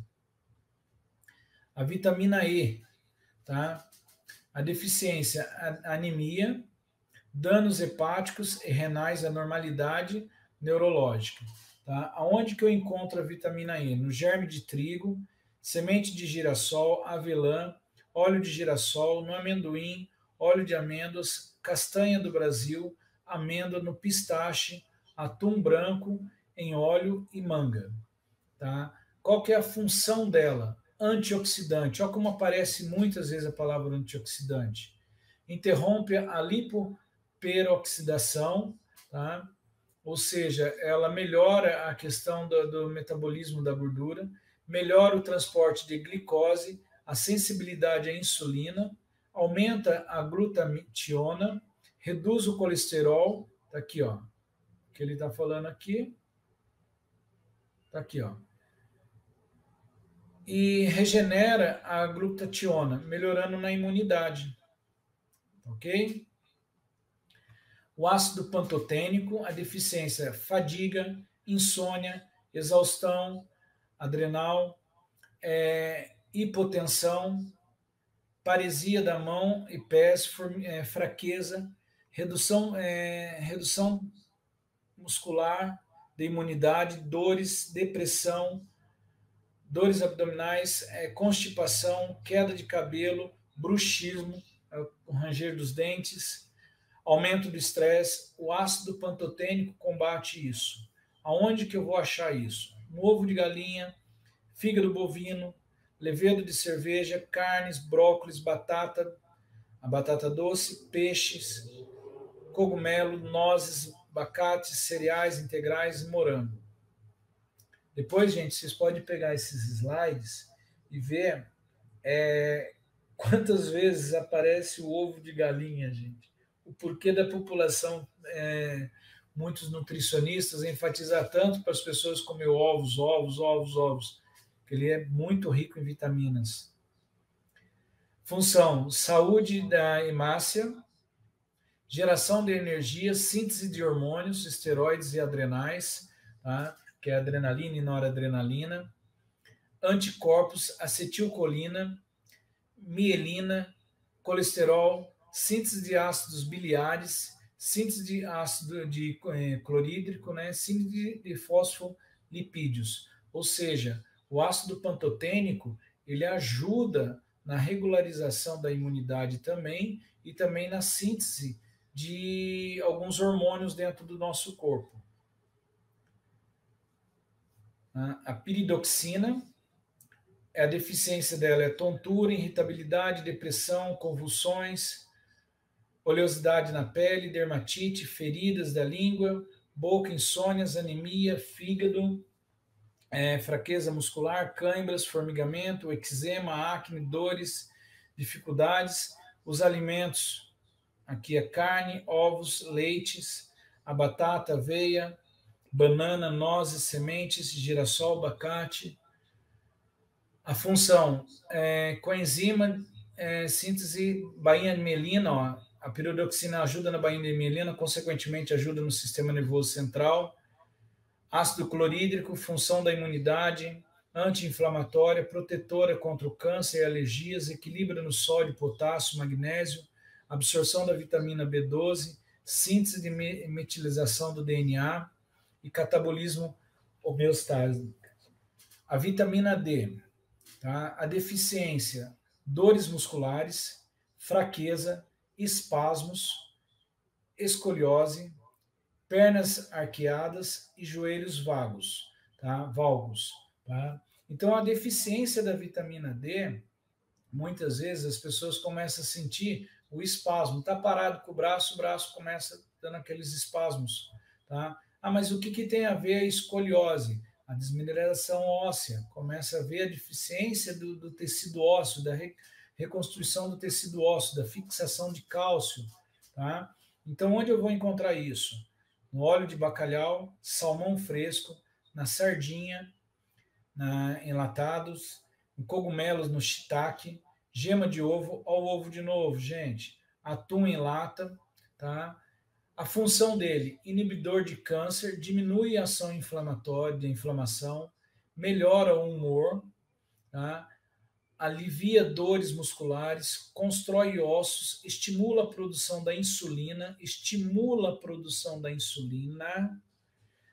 A vitamina E, tá? A deficiência, a anemia, danos hepáticos e renais, anormalidade neurológica, tá? Aonde que eu encontro a vitamina E? No germe de trigo, semente de girassol, avelã, óleo de girassol, no amendoim, óleo de amêndoas, castanha do Brasil, amêndoa no pistache, atum branco em óleo e manga, tá? Qual que é a função dela? Antioxidante. Olha como aparece muitas vezes a palavra antioxidante. Interrompe a lipoperoxidação, tá? Ou seja, ela melhora a questão do metabolismo da gordura, melhora o transporte de glicose, a sensibilidade à insulina, aumenta a glutationa, reduz o colesterol, tá aqui, ó, que ele tá falando aqui, tá aqui, ó, e regenera a glutationa, melhorando na imunidade, ok? O ácido pantotênico, a deficiência, fadiga, insônia, exaustão, adrenal, hipotensão, paresia da mão e pés, fraqueza, redução muscular, da imunidade, dores, depressão, dores abdominais, constipação, queda de cabelo, bruxismo, o ranger dos dentes, aumento do estresse. O ácido pantotênico combate isso. Aonde que eu vou achar isso? No ovo de galinha, fígado bovino, levedo de cerveja, carnes, brócolis, batata, a batata doce, peixes, cogumelo, nozes, abacates, cereais integrais e morango. Depois, gente, vocês podem pegar esses slides e ver quantas vezes aparece o ovo de galinha, gente. O porquê da população, muitos nutricionistas, enfatizar tanto para as pessoas comer ovos, que ele é muito rico em vitaminas. Função: saúde da hemácia, geração de energia, síntese de hormônios, esteroides e adrenais, tá? Que é adrenalina e noradrenalina, anticorpos, acetilcolina, mielina, colesterol, síntese de ácidos biliares, síntese de ácido clorídrico, né? Síntese de fosfolipídios. Ou seja, o ácido pantotênico, ele ajuda na regularização da imunidade também e também na síntese de alguns hormônios dentro do nosso corpo. A piridoxina, a deficiência dela é tontura, irritabilidade, depressão, convulsões, oleosidade na pele, dermatite, feridas da língua, boca, insônias, anemia, fígado, fraqueza muscular, cãibras, formigamento, eczema, acne, dores, dificuldades. Os alimentos, aqui é carne, ovos, leites, a batata, aveia, banana, nozes, sementes, girassol, abacate. A função, coenzima, síntese, bainha de mielina, ó, a piridoxina ajuda na bainha de mielina, consequentemente ajuda no sistema nervoso central. Ácido clorídrico, função da imunidade, anti-inflamatória, protetora contra o câncer e alergias, equilíbrio no sódio, potássio, magnésio, absorção da vitamina B12, síntese de metilização do DNA e catabolismo homeostático. A vitamina D, tá? A deficiência, dores musculares, fraqueza, espasmos, escoliose, pernas arqueadas e joelhos vagos, tá? Valgos, tá? Então, a deficiência da vitamina D, muitas vezes as pessoas começam a sentir o espasmo. Tá parado com o braço começa dando aqueles espasmos, tá? Ah, mas o que tem a ver a escoliose? A desmineração óssea, começa a ver a deficiência do tecido ósseo, da reconstrução do tecido ósseo, da fixação de cálcio, tá? Então, onde eu vou encontrar isso? No óleo de bacalhau, salmão fresco, na sardinha, enlatados, em cogumelos no shiitake, gema de ovo, ó o ovo de novo, gente, atum em lata, tá? A função dele, inibidor de câncer, diminui a ação inflamatória, de inflamação, melhora o humor, tá? Alivia dores musculares, constrói ossos, estimula a produção da insulina,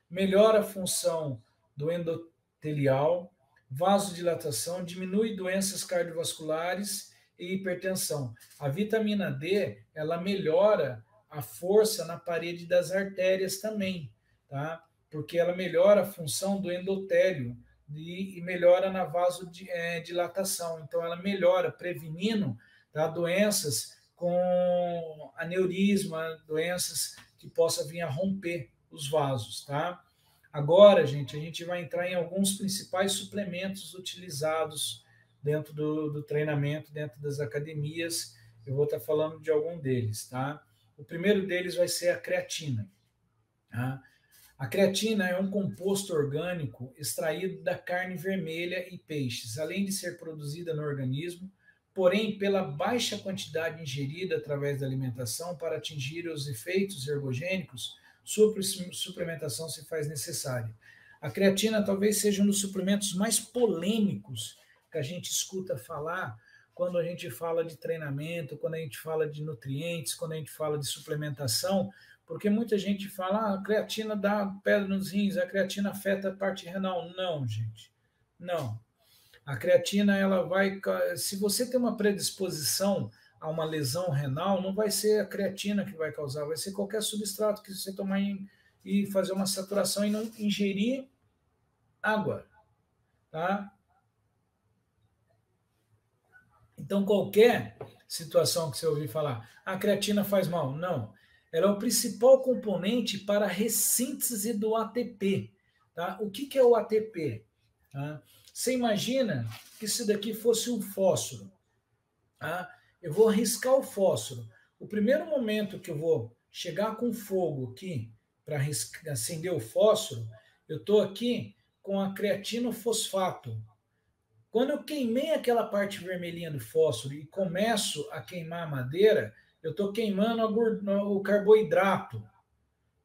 melhora a função do endotelial, vasodilatação, diminui doenças cardiovasculares e hipertensão. A vitamina D, ela melhora a força na parede das artérias também, tá? Porque ela melhora a função do endotélio e melhora na vasodilatação. Então, ela melhora, prevenindo, tá, doenças com aneurisma, doenças que possam vir a romper os vasos, tá? Agora, gente, a gente vai entrar em alguns principais suplementos utilizados dentro do treinamento, dentro das academias. Eu vou estar falando de algum deles, tá? O primeiro deles vai ser a creatina. Tá? A creatina é um composto orgânico extraído da carne vermelha e peixes, além de ser produzida no organismo, porém pela baixa quantidade ingerida através da alimentação para atingir os efeitos ergogênicos, sua suplementação se faz necessária. A creatina talvez seja um dos suplementos mais polêmicos que a gente escuta falar, quando a gente fala de treinamento, quando a gente fala de nutrientes, quando a gente fala de suplementação, porque muita gente fala, a creatina dá pedra nos rins, a creatina afeta a parte renal. Não, gente, não. A creatina, ela vai, se você tem uma predisposição a uma lesão renal, não vai ser a creatina que vai causar, vai ser qualquer substrato que você tomar e fazer uma saturação e não ingerir água, tá? Então, qualquer situação que você ouvir falar, a creatina faz mal, não. Ela é o principal componente para a ressíntese do ATP, tá? O que é o ATP? Tá? Você imagina que isso daqui fosse um fósforo, tá? Eu vou riscar o fósforo. O primeiro momento que eu vou chegar com fogo aqui para acender o fósforo, eu estou aqui com a creatinofosfato. Quando eu queimei aquela parte vermelhinha do fósforo e começo a queimar a madeira, eu estou queimando o carboidrato.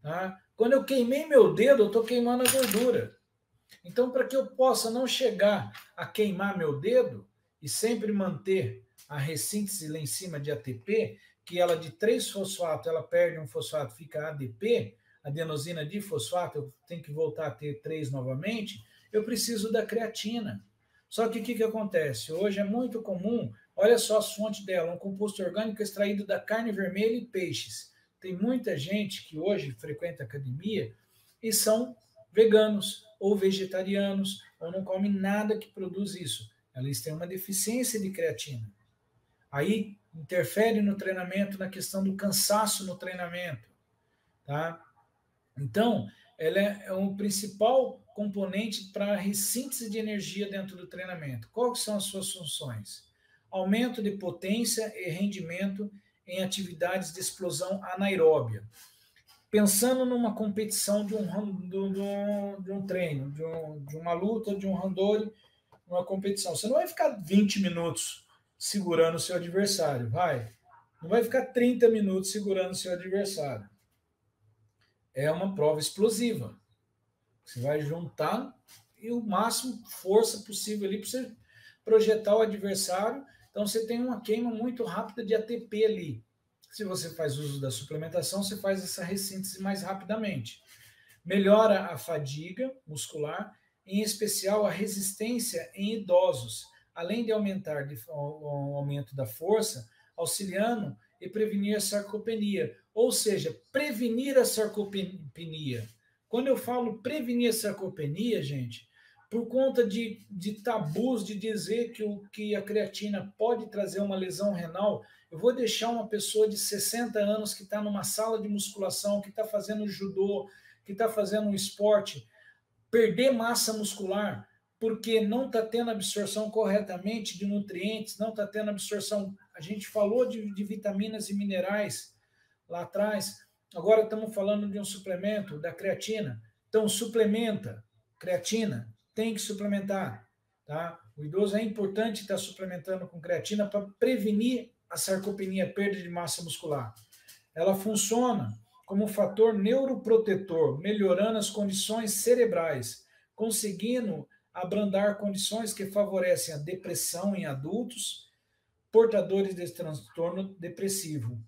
Tá? Quando eu queimei meu dedo, eu estou queimando a gordura. Então, para que eu possa não chegar a queimar meu dedo e sempre manter a ressíntese lá em cima de ATP, que ela de 3-fosfato, ela perde um fosfato, fica ADP, adenosina difosfato, eu tenho que voltar a ter 3 novamente, eu preciso da creatina. Só que o que acontece? Hoje é muito comum, olha só as fontes dela, um composto orgânico extraído da carne vermelha e peixes. Tem muita gente que hoje frequenta academia e são veganos ou vegetarianos, ou não comem nada que produz isso. Eles têm uma deficiência de creatina. Aí interfere no treinamento, na questão do cansaço no treinamento. Tá? Então, ela é o principal componente para a ressíntese de energia dentro do treinamento. Quais são as suas funções? Aumento de potência e rendimento em atividades de explosão anaeróbia. Pensando numa competição de um treino, de uma luta, de um randori, uma competição. Você não vai ficar 20 minutos segurando o seu adversário, vai. Não vai ficar 30 minutos segurando o seu adversário. É uma prova explosiva. Você vai juntar e o máximo força possível ali para você projetar o adversário. Então você tem uma queima muito rápida de ATP ali. Se você faz uso da suplementação, você faz essa ressíntese mais rapidamente. Melhora a fadiga muscular, em especial a resistência em idosos, além de aumentar o aumento da força, auxiliando e prevenir a sarcopenia. Ou seja, prevenir a sarcopenia. Quando eu falo prevenir a sarcopenia, gente, por conta de tabus de dizer que a creatina pode trazer uma lesão renal, eu vou deixar uma pessoa de 60 anos que está numa sala de musculação, que está fazendo judô, que está fazendo um esporte, perder massa muscular porque não está tendo absorção corretamente de nutrientes, não está tendo absorção. A gente falou de vitaminas e minerais lá atrás, agora estamos falando de um suplemento, da creatina. Então, suplementa, creatina, tem que suplementar. Tá? O idoso é importante estar suplementando com creatina para prevenir a sarcopenia, perda de massa muscular. Ela funciona como um fator neuroprotetor, melhorando as condições cerebrais, conseguindo abrandar condições que favorecem a depressão em adultos, portadores desse transtorno depressivo.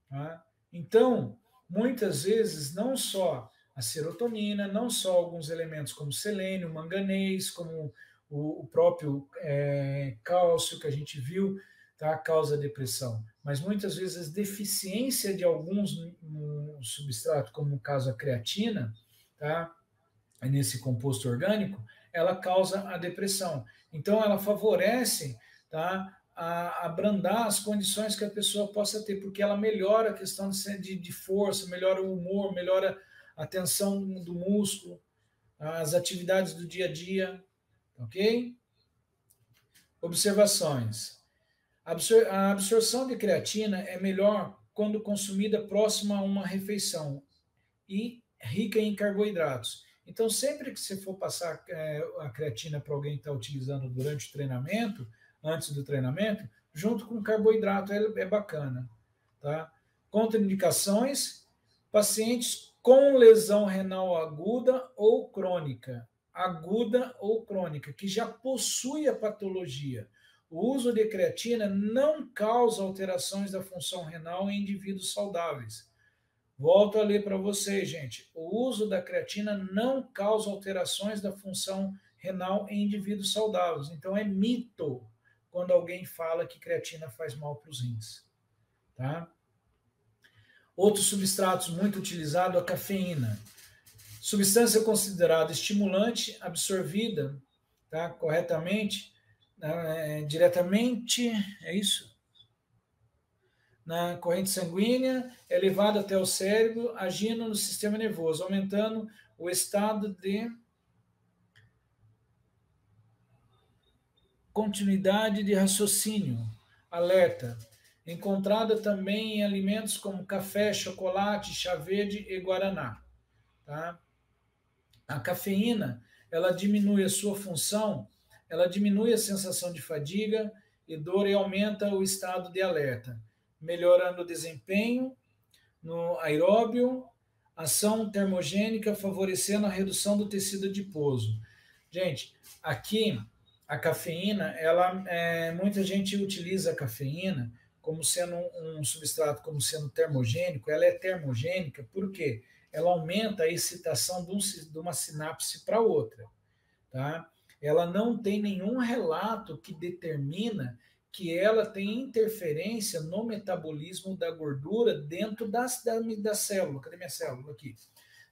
Tá? Então, muitas vezes, não só a serotonina, não só alguns elementos como selênio, manganês, como o próprio cálcio que a gente viu, tá, causa depressão. Mas muitas vezes a deficiência de alguns substratos, como no caso a creatina, tá, nesse composto orgânico, ela causa a depressão. Então ela favorece, tá, a abrandar as condições que a pessoa possa ter, porque ela melhora a questão de força, melhora o humor, melhora a tensão do músculo, as atividades do dia a dia, ok? Observações. A absorção de creatina é melhor quando consumida próxima a uma refeição e rica em carboidratos. Então, sempre que você for passar a creatina para alguém que está utilizando durante o treinamento, antes do treinamento, junto com carboidrato, é bacana. Tá? Contraindicações: pacientes com lesão renal aguda ou crônica, que já possui a patologia. O uso de creatina não causa alterações da função renal em indivíduos saudáveis. Volto a ler para vocês, gente. O uso da creatina não causa alterações da função renal em indivíduos saudáveis. Então é mito quando alguém fala que creatina faz mal para os rins. Tá? Outros substratos muito utilizados, a cafeína. Substância considerada estimulante, absorvida, tá, corretamente, diretamente, é isso? Na corrente sanguínea, é levada até o cérebro, agindo no sistema nervoso, aumentando o estado de continuidade de raciocínio, alerta. Encontrada também em alimentos como café, chocolate, chá verde e guaraná. Tá? A cafeína, ela diminui a sua função, ela diminui a sensação de fadiga e dor e aumenta o estado de alerta, melhorando o desempenho no aeróbio, ação termogênica, favorecendo a redução do tecido adiposo. Gente, aqui a cafeína, muita gente utiliza a cafeína como sendo um substrato, como sendo termogênico. Ela é termogênica, por quê? Ela aumenta a excitação de uma sinapse para outra. Tá? Ela não tem nenhum relato que determina que ela tem interferência no metabolismo da gordura dentro da célula. Cadê minha célula aqui?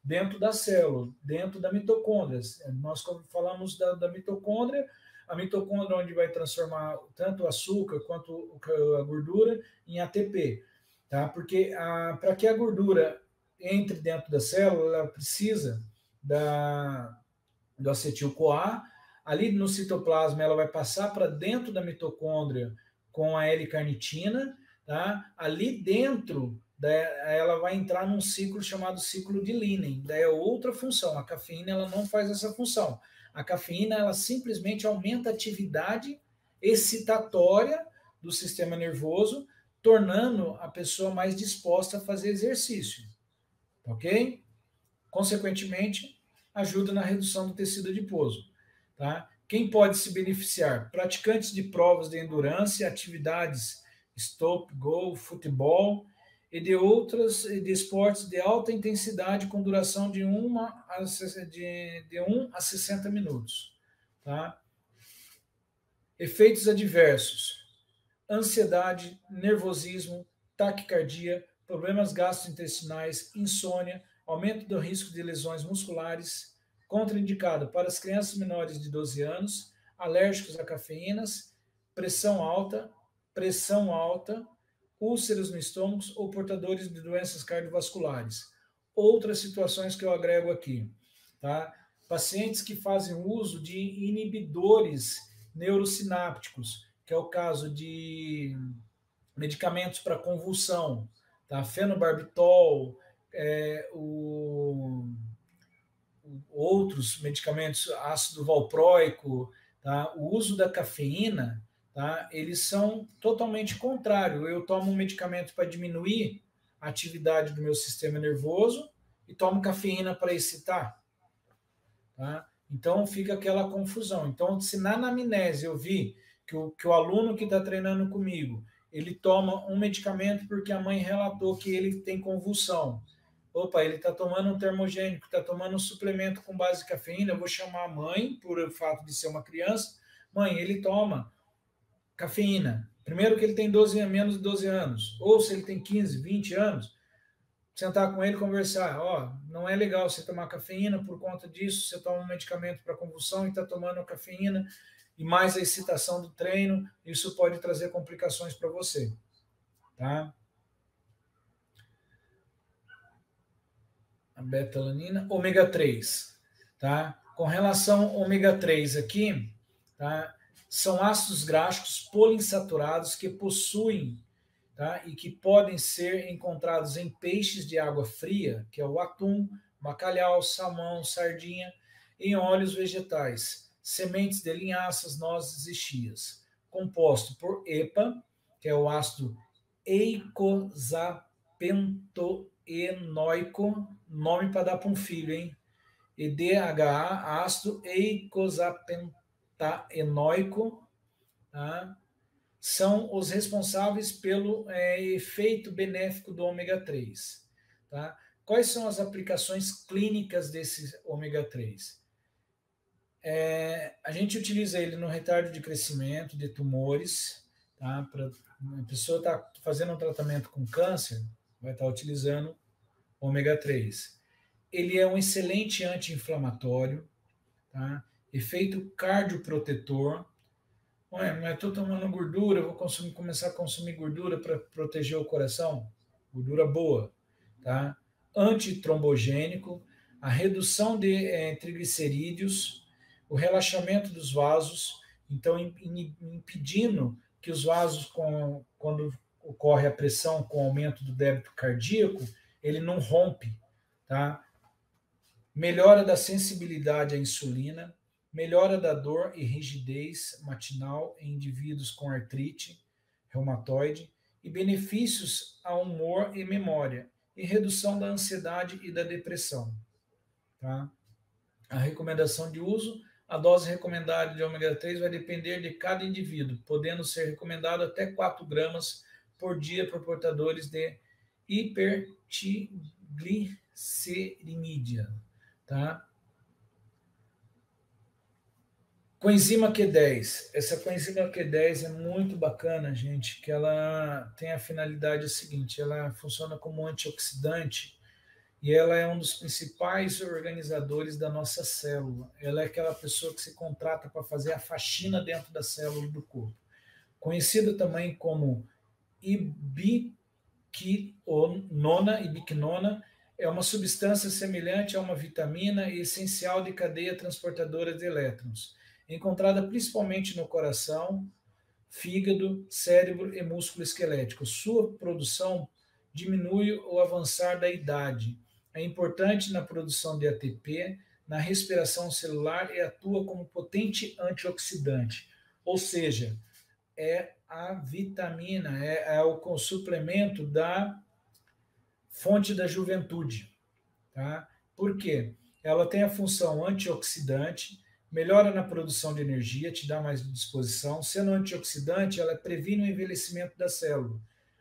Dentro da célula, dentro da mitocôndria. Nós falamos da mitocôndria, a mitocôndria onde vai transformar tanto o açúcar quanto a gordura em ATP. Tá? Porque para que a gordura entre dentro da célula, ela precisa do acetil-CoA. Ali no citoplasma, ela vai passar para dentro da mitocôndria com a L-carnitina. Tá? Ali dentro, ela vai entrar num ciclo chamado ciclo de Linen. Daí é outra função. A cafeína ela não faz essa função. A cafeína ela simplesmente aumenta a atividade excitatória do sistema nervoso, tornando a pessoa mais disposta a fazer exercício. Ok? Consequentemente, ajuda na redução do tecido adiposo. Tá? Quem pode se beneficiar? Praticantes de provas de endurance, atividades stop, go, futebol e de outras de esportes de alta intensidade com duração de 1 a 60 minutos. Tá? Efeitos adversos: ansiedade, nervosismo, taquicardia, problemas gastrointestinais, insônia, aumento do risco de lesões musculares, contraindicado para as crianças menores de 12 anos, alérgicos a cafeínas, pressão alta, úlceras no estômago ou portadores de doenças cardiovasculares. Outras situações que eu agrego aqui, tá? Pacientes que fazem uso de inibidores neurosinápticos, que é o caso de medicamentos para convulsão, tá? Fenobarbital, outros medicamentos, ácido valproico, tá? O uso da cafeína, tá? Eles são totalmente contrários. Eu tomo um medicamento para diminuir a atividade do meu sistema nervoso e tomo cafeína para excitar. Tá? Então fica aquela confusão. Então, se na anamnese eu vi que o aluno que está treinando comigo, ele toma um medicamento porque a mãe relatou que ele tem convulsão. Opa, ele está tomando um termogênico, está tomando um suplemento com base de cafeína, eu vou chamar a mãe, por o fato de ser uma criança. Mãe, ele toma cafeína. Primeiro que ele tem menos de 12 anos. Ou se ele tem 15, 20 anos, sentar com ele e conversar. Ó, não é legal você tomar cafeína por conta disso, você toma um medicamento para convulsão e está tomando cafeína e mais a excitação do treino, isso pode trazer complicações para você. Tá? A betalanina, ômega 3. Tá? Com relação ao ômega 3 aqui, tá? São ácidos graxos poliinsaturados que possuem, tá? E que podem ser encontrados em peixes de água fria, que é o atum, bacalhau, salmão, sardinha, e em óleos vegetais, sementes de linhaças, nozes e chias, composto por EPA, que é o ácido eicosapentaenoico, nome para dar para um filho, hein? E DHA, ácido eicosapentaenoico, tá? são os responsáveis pelo efeito benéfico do ômega 3. Tá? Quais são as aplicações clínicas desse ômega 3? A gente utiliza ele no retardo de crescimento de tumores, tá? A pessoa está fazendo um tratamento com câncer, vai estar utilizando ômega 3. Ele é um excelente anti-inflamatório, tá? Efeito cardioprotetor. Mas estou tomando gordura, vou começar a consumir gordura para proteger o coração? Gordura boa, tá? Antitrombogênico, a redução de triglicerídeos, o relaxamento dos vasos, então impedindo que os vasos, quando ocorre a pressão com o aumento do débito cardíaco, ele não rompe, tá? Melhora da sensibilidade à insulina, melhora da dor e rigidez matinal em indivíduos com artrite reumatoide e benefícios ao humor e memória e redução da ansiedade e da depressão. Tá? A recomendação de uso, a dose recomendada de ômega 3 vai depender de cada indivíduo, podendo ser recomendado até 4 gramas por dia por portadores de hipertriglicerídea. Tá? Coenzima Q10. Essa coenzima Q10 é muito bacana, gente, que ela tem a finalidade seguinte, ela funciona como antioxidante e ela é um dos principais organizadores da nossa célula. Ela é aquela pessoa que se contrata para fazer a faxina dentro da célula do corpo. Conhecida também como ibiquinona, é uma substância semelhante a uma vitamina e essencial de cadeia transportadora de elétrons, encontrada principalmente no coração, fígado, cérebro e músculo esquelético. Sua produção diminui o avançar da idade. É importante na produção de ATP, na respiração celular e atua como potente antioxidante. Ou seja, é a vitamina, é o suplemento da fonte da juventude. Tá? Por quê? Ela tem a função antioxidante, melhora na produção de energia, te dá mais disposição. Sendo antioxidante, ela previne o envelhecimento da célula,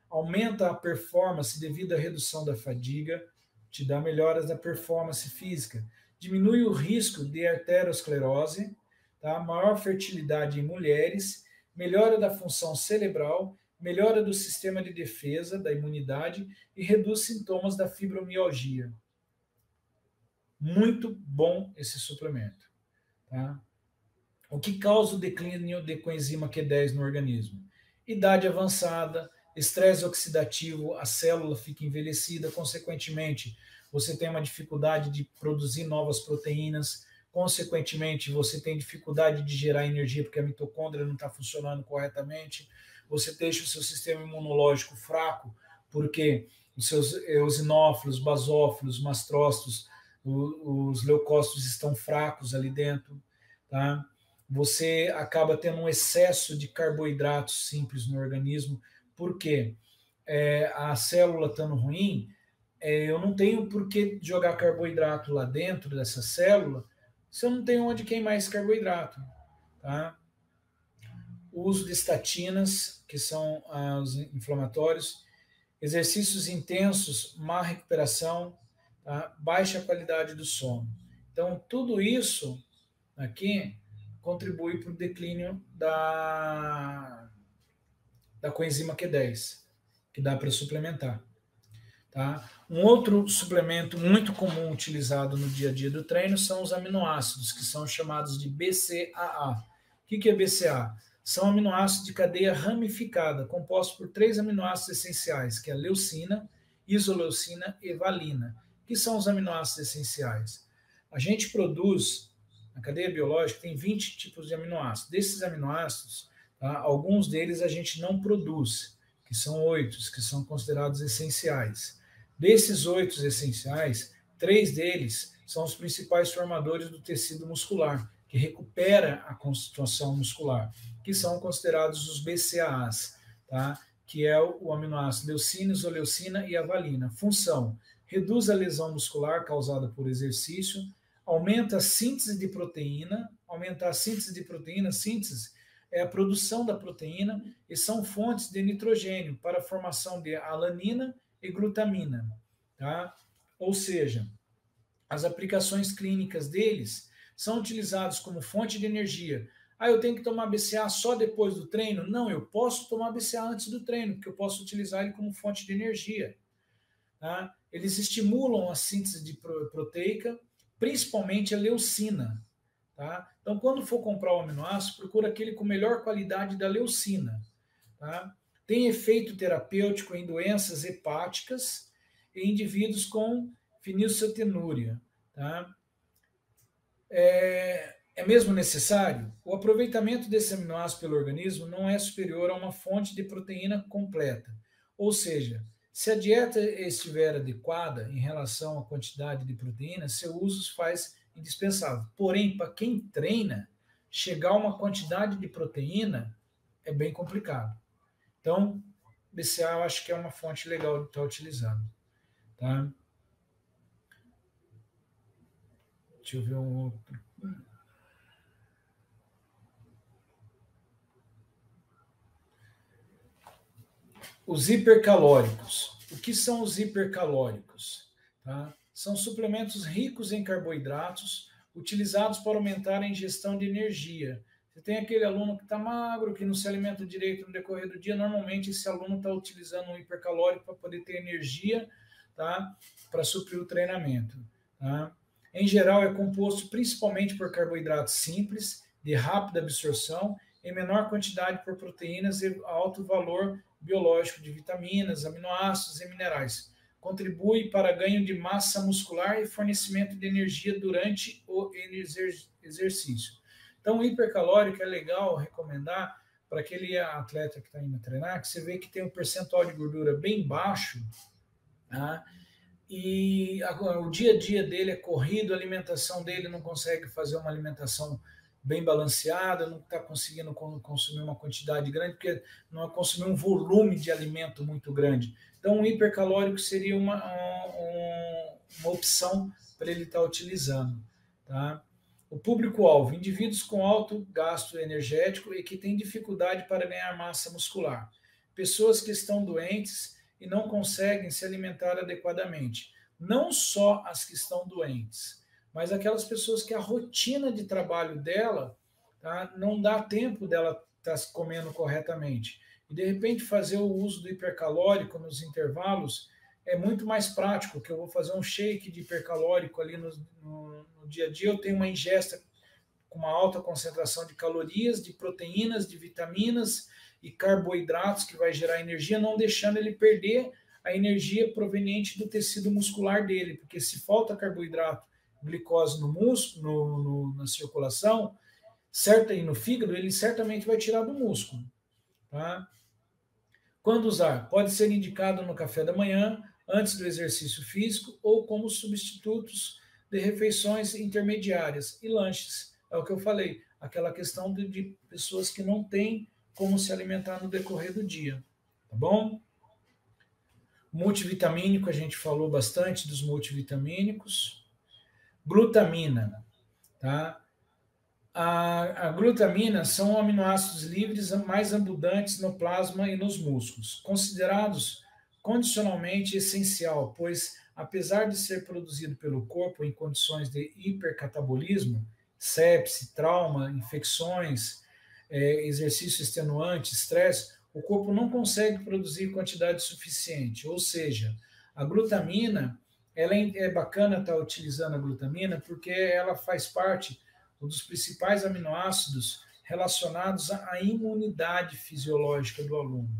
aumenta a performance devido à redução da fadiga, te dá melhoras da performance física, diminui o risco de arteriosclerose, tá? Maior fertilidade em mulheres, melhora da função cerebral, melhora do sistema de defesa, da imunidade e reduz sintomas da fibromialgia. Muito bom esse suplemento. Tá? O que causa o declínio de coenzima Q10 no organismo? Idade avançada, estresse oxidativo, a célula fica envelhecida, consequentemente, você tem uma dificuldade de produzir novas proteínas, consequentemente, você tem dificuldade de gerar energia porque a mitocôndria não está funcionando corretamente, você deixa o seu sistema imunológico fraco, porque os seus eosinófilos, basófilos, mastrócitos, os leucócitos estão fracos ali dentro, tá? Você acaba tendo um excesso de carboidratos simples no organismo, porque a célula estando ruim, eu não tenho por que jogar carboidrato lá dentro dessa célula se eu não tenho onde queimar esse carboidrato, tá? O uso de estatinas, que são os inflamatórios, exercícios intensos, má recuperação, tá? Baixa qualidade do sono. Então, tudo isso aqui contribui para o declínio da coenzima Q10, que dá para suplementar. Tá? Um outro suplemento muito comum utilizado no dia a dia do treino são os aminoácidos, que são chamados de BCAA. O que é BCAA? São aminoácidos de cadeia ramificada, compostos por 3 aminoácidos essenciais, que é a leucina, isoleucina e valina, que são os aminoácidos essenciais. A gente produz, na cadeia biológica, tem 20 tipos de aminoácidos. Desses aminoácidos, tá, alguns deles a gente não produz, que são 8, que são considerados essenciais. Desses 8 essenciais, 3 deles são os principais formadores do tecido muscular, que recupera a constituição muscular, que são considerados os BCAAs, tá? Que é o aminoácido leucina, isoleucina e a valina. Função: reduz a lesão muscular causada por exercício, aumenta a síntese de proteína. Aumentar a síntese de proteína, síntese é a produção da proteína e são fontes de nitrogênio para a formação de alanina e glutamina, tá? Ou seja, as aplicações clínicas deles são utilizados como fonte de energia. Eu tenho que tomar BCA só depois do treino? Não, eu posso tomar BCA antes do treino, porque eu posso utilizar ele como fonte de energia. Tá? Eles estimulam a síntese de proteica, principalmente a leucina. Tá? Então, quando for comprar o aminoácido, procura aquele com melhor qualidade da leucina. Tá? Tem efeito terapêutico em doenças hepáticas e indivíduos com fenilcetonúria. Tá? É mesmo necessário? O aproveitamento desse aminoácido pelo organismo não é superior a uma fonte de proteína completa. Ou seja, se a dieta estiver adequada em relação à quantidade de proteína, seu uso se faz indispensável. Porém, para quem treina, chegar a uma quantidade de proteína é bem complicado. Então, BCA eu acho que é uma fonte legal de estar utilizando. Tá? Deixa eu ver um outro. Os hipercalóricos. O que são os hipercalóricos? Tá? São suplementos ricos em carboidratos utilizados para aumentar a ingestão de energia. Você tem aquele aluno que está magro, que não se alimenta direito no decorrer do dia, normalmente esse aluno está utilizando um hipercalórico para poder ter energia, tá? Para suprir o treinamento. Tá? Em geral, é composto principalmente por carboidratos simples, de rápida absorção, em menor quantidade por proteínas e alto valor biológico de vitaminas, aminoácidos e minerais. Contribui para ganho de massa muscular e fornecimento de energia durante o exercício. Então, o hipercalórico é legal recomendar para aquele atleta que está indo treinar, que você vê que tem um percentual de gordura bem baixo, tá? E o dia a dia dele é corrido, a alimentação dele não consegue fazer uma alimentação bem balanceada, não está conseguindo consumir uma quantidade grande, porque não é consumir um volume de alimento muito grande. Então, o hipercalórico seria uma opção para ele estar utilizando. Tá? O público-alvo, indivíduos com alto gasto energético e que têm dificuldade para ganhar massa muscular. Pessoas que estão doentes e não conseguem se alimentar adequadamente. Não só as que estão doentes, mas aquelas pessoas que a rotina de trabalho dela, tá, não dá tempo dela estar comendo corretamente. E, de repente, fazer o uso do hipercalórico nos intervalos é muito mais prático, que eu vou fazer um shake de hipercalórico ali no dia a dia, eu tenho uma ingesta com uma alta concentração de calorias, de proteínas, de vitaminas e carboidratos, que vai gerar energia, não deixando ele perder a energia proveniente do tecido muscular dele, porque se falta carboidrato, glicose no músculo, na circulação, certa e no fígado, ele certamente vai tirar do músculo. Tá? Quando usar? Pode ser indicado no café da manhã, antes do exercício físico, ou como substitutos de refeições intermediárias e lanches. É o que eu falei, aquela questão de pessoas que não têm como se alimentar no decorrer do dia. Tá bom? Multivitamínico, a gente falou bastante dos multivitamínicos. Glutamina, tá? A glutamina são aminoácidos livres mais abundantes no plasma e nos músculos, considerados condicionalmente essencial, pois, apesar de ser produzido pelo corpo em condições de hipercatabolismo, sepse, trauma, infecções, exercício extenuante, estresse, o corpo não consegue produzir quantidade suficiente. Ou seja, a glutamina, ela é bacana estar utilizando a glutamina porque ela faz parte dos principais aminoácidos relacionados à imunidade fisiológica do aluno.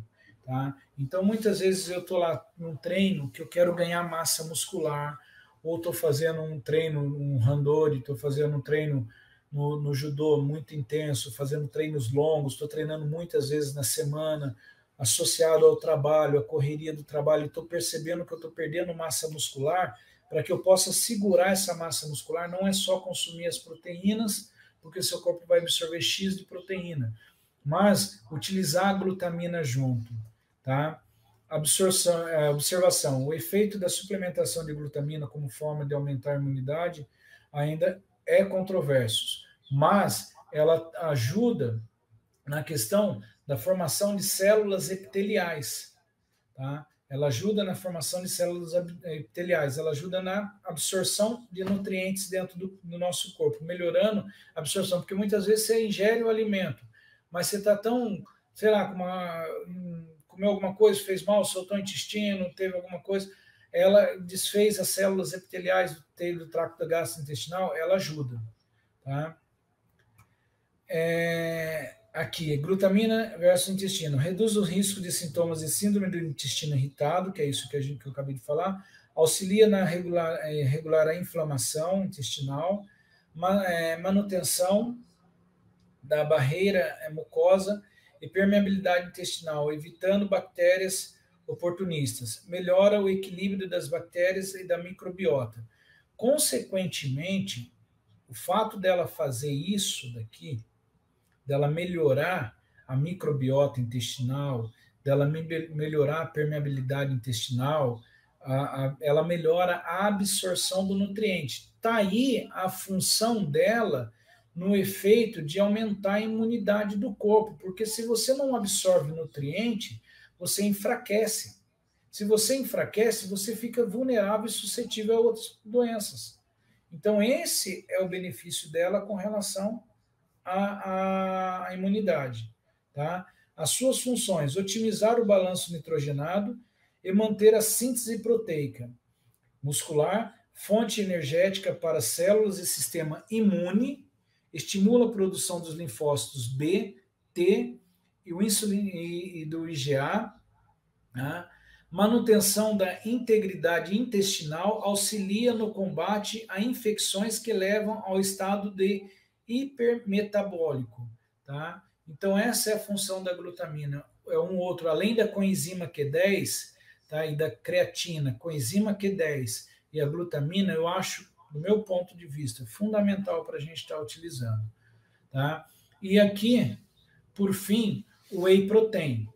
Tá? Então, muitas vezes eu estou lá num treino que eu quero ganhar massa muscular, ou estou fazendo um treino, um randori, estou fazendo um treino no judô muito intenso, fazendo treinos longos, estou treinando muitas vezes na semana, associado ao trabalho, à correria do trabalho, estou percebendo que eu estou perdendo massa muscular. Para que eu possa segurar essa massa muscular, não é só consumir as proteínas, porque seu corpo vai absorver X de proteína, mas utilizar a glutamina junto. Tá? Observação, o efeito da suplementação de glutamina como forma de aumentar a imunidade ainda é controverso, mas ela ajuda na questão da formação de células epiteliais, tá? Ela ajuda na formação de células epiteliais, ela ajuda na absorção de nutrientes dentro do nosso corpo, melhorando a absorção, porque muitas vezes você ingere o alimento, mas você está tão, sei lá, comeu alguma coisa, fez mal, soltou o intestino, teve alguma coisa, ela desfez as células epiteliais do trato gastrointestinal, ela ajuda, tá? Aqui, glutamina versus intestino. Reduz o risco de sintomas de síndrome do intestino irritado, que é isso que eu acabei de falar. Auxilia na regular a inflamação intestinal, manutenção da barreira mucosa e permeabilidade intestinal, evitando bactérias oportunistas. Melhora o equilíbrio das bactérias e da microbiota. Consequentemente, o fato dela fazer isso daqui, dela melhorar a microbiota intestinal, dela melhorar a permeabilidade intestinal, ela melhora a absorção do nutriente. Está aí a função dela no efeito de aumentar a imunidade do corpo, porque se você não absorve nutriente, você enfraquece. Se você enfraquece, você fica vulnerável e suscetível a outras doenças. Então, esse é o benefício dela com relação à imunidade, tá? As suas funções: otimizar o balanço nitrogenado e manter a síntese proteica muscular, fonte energética para células e sistema imune, estimula a produção dos linfócitos B, T e o insulina e do IgA, né? Manutenção da integridade intestinal, auxilia no combate a infecções que levam ao estado de hipermetabólico, tá? Então essa é a função da glutamina. É um outro, além da coenzima Q10, tá? E da creatina, coenzima Q10 e a glutamina, eu acho, do meu ponto de vista, fundamental para a gente estar utilizando, tá? E aqui, por fim, o whey protein,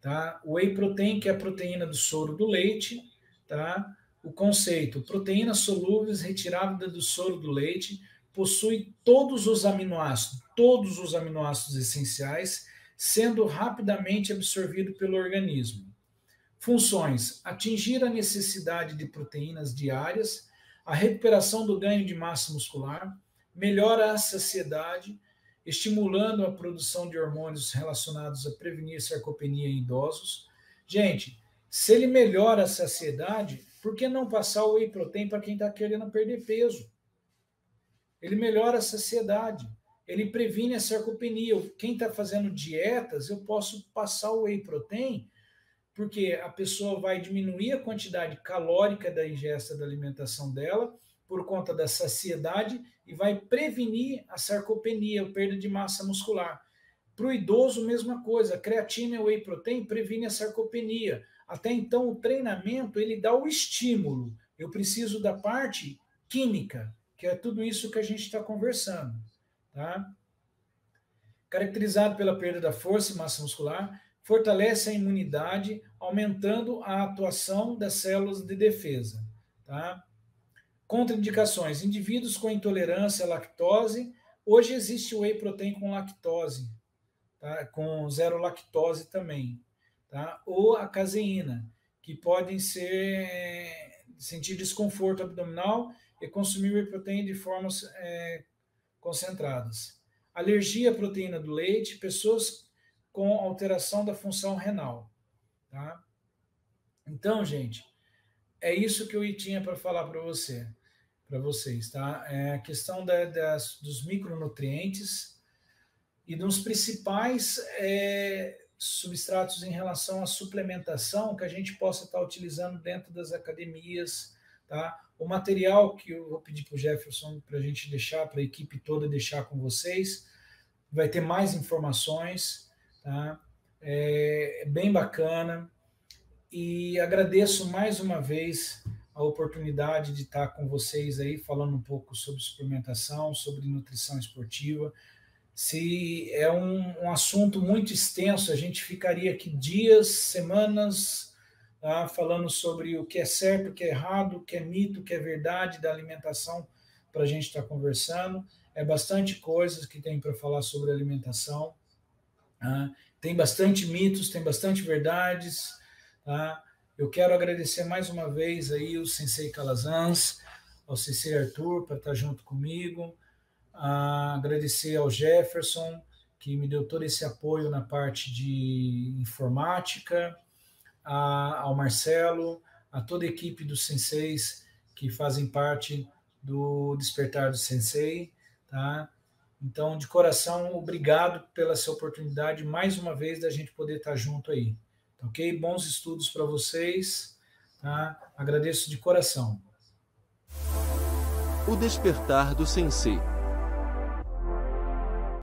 tá? O whey protein, que é a proteína do soro do leite, tá? O conceito: proteínas solúveis retirada do soro do leite, possui todos os aminoácidos essenciais, sendo rapidamente absorvido pelo organismo. Funções: atingir a necessidade de proteínas diárias, a recuperação do ganho de massa muscular, melhora a saciedade, estimulando a produção de hormônios relacionados a prevenir sarcopenia em idosos. Gente, se ele melhora a saciedade, por que não passar o whey protein para quem está querendo perder peso? Ele melhora a saciedade, ele previne a sarcopenia. Quem está fazendo dietas, eu posso passar o whey protein, porque a pessoa vai diminuir a quantidade calórica da ingesta da alimentação dela, por conta da saciedade, e vai prevenir a sarcopenia, a perda de massa muscular. Para o idoso, mesma coisa. A creatina e o whey protein previne a sarcopenia. Até então, o treinamento, ele dá o estímulo. Eu preciso da parte química, que é tudo isso que a gente está conversando, tá? Caracterizado pela perda da força e massa muscular, fortalece a imunidade, aumentando a atuação das células de defesa, tá? Contraindicações: indivíduos com intolerância à lactose. Hoje existe o whey protein com lactose, tá? Com zero lactose também, tá? Ou a caseína, que podem sentir desconforto abdominal e consumir whey protein de formas concentradas. Alergia à proteína do leite, pessoas com alteração da função renal, tá? Então, gente, é isso que eu tinha para falar para vocês, tá? É a questão dos micronutrientes e dos principais substratos em relação à suplementação que a gente possa estar utilizando dentro das academias, tá? O material que eu vou pedir para o Jefferson para a gente deixar, para a equipe toda deixar com vocês, vai ter mais informações, tá? É bem bacana. E agradeço mais uma vez a oportunidade de estar com vocês aí, falando um pouco sobre suplementação, sobre nutrição esportiva. Se é um assunto muito extenso, a gente ficaria aqui dias, semanas, tá, falando sobre o que é certo, o que é errado, o que é mito, o que é verdade da alimentação, para a gente estar conversando. É bastante coisas que tem para falar sobre alimentação. Tá? Tem bastante mitos, tem bastante verdades. Tá? Eu quero agradecer mais uma vez aí o Sensei Calazans, ao Sensei Arthur, para estar junto comigo. Agradecer ao Jefferson, que me deu todo esse apoio na parte de informática, ao Marcelo, a toda a equipe dos senseis que fazem parte do Despertar do Sensei, tá? Então, de coração, obrigado pela essa oportunidade, mais uma vez, da gente poder estar junto aí, ok? Bons estudos para vocês, tá? Agradeço de coração. O Despertar do Sensei.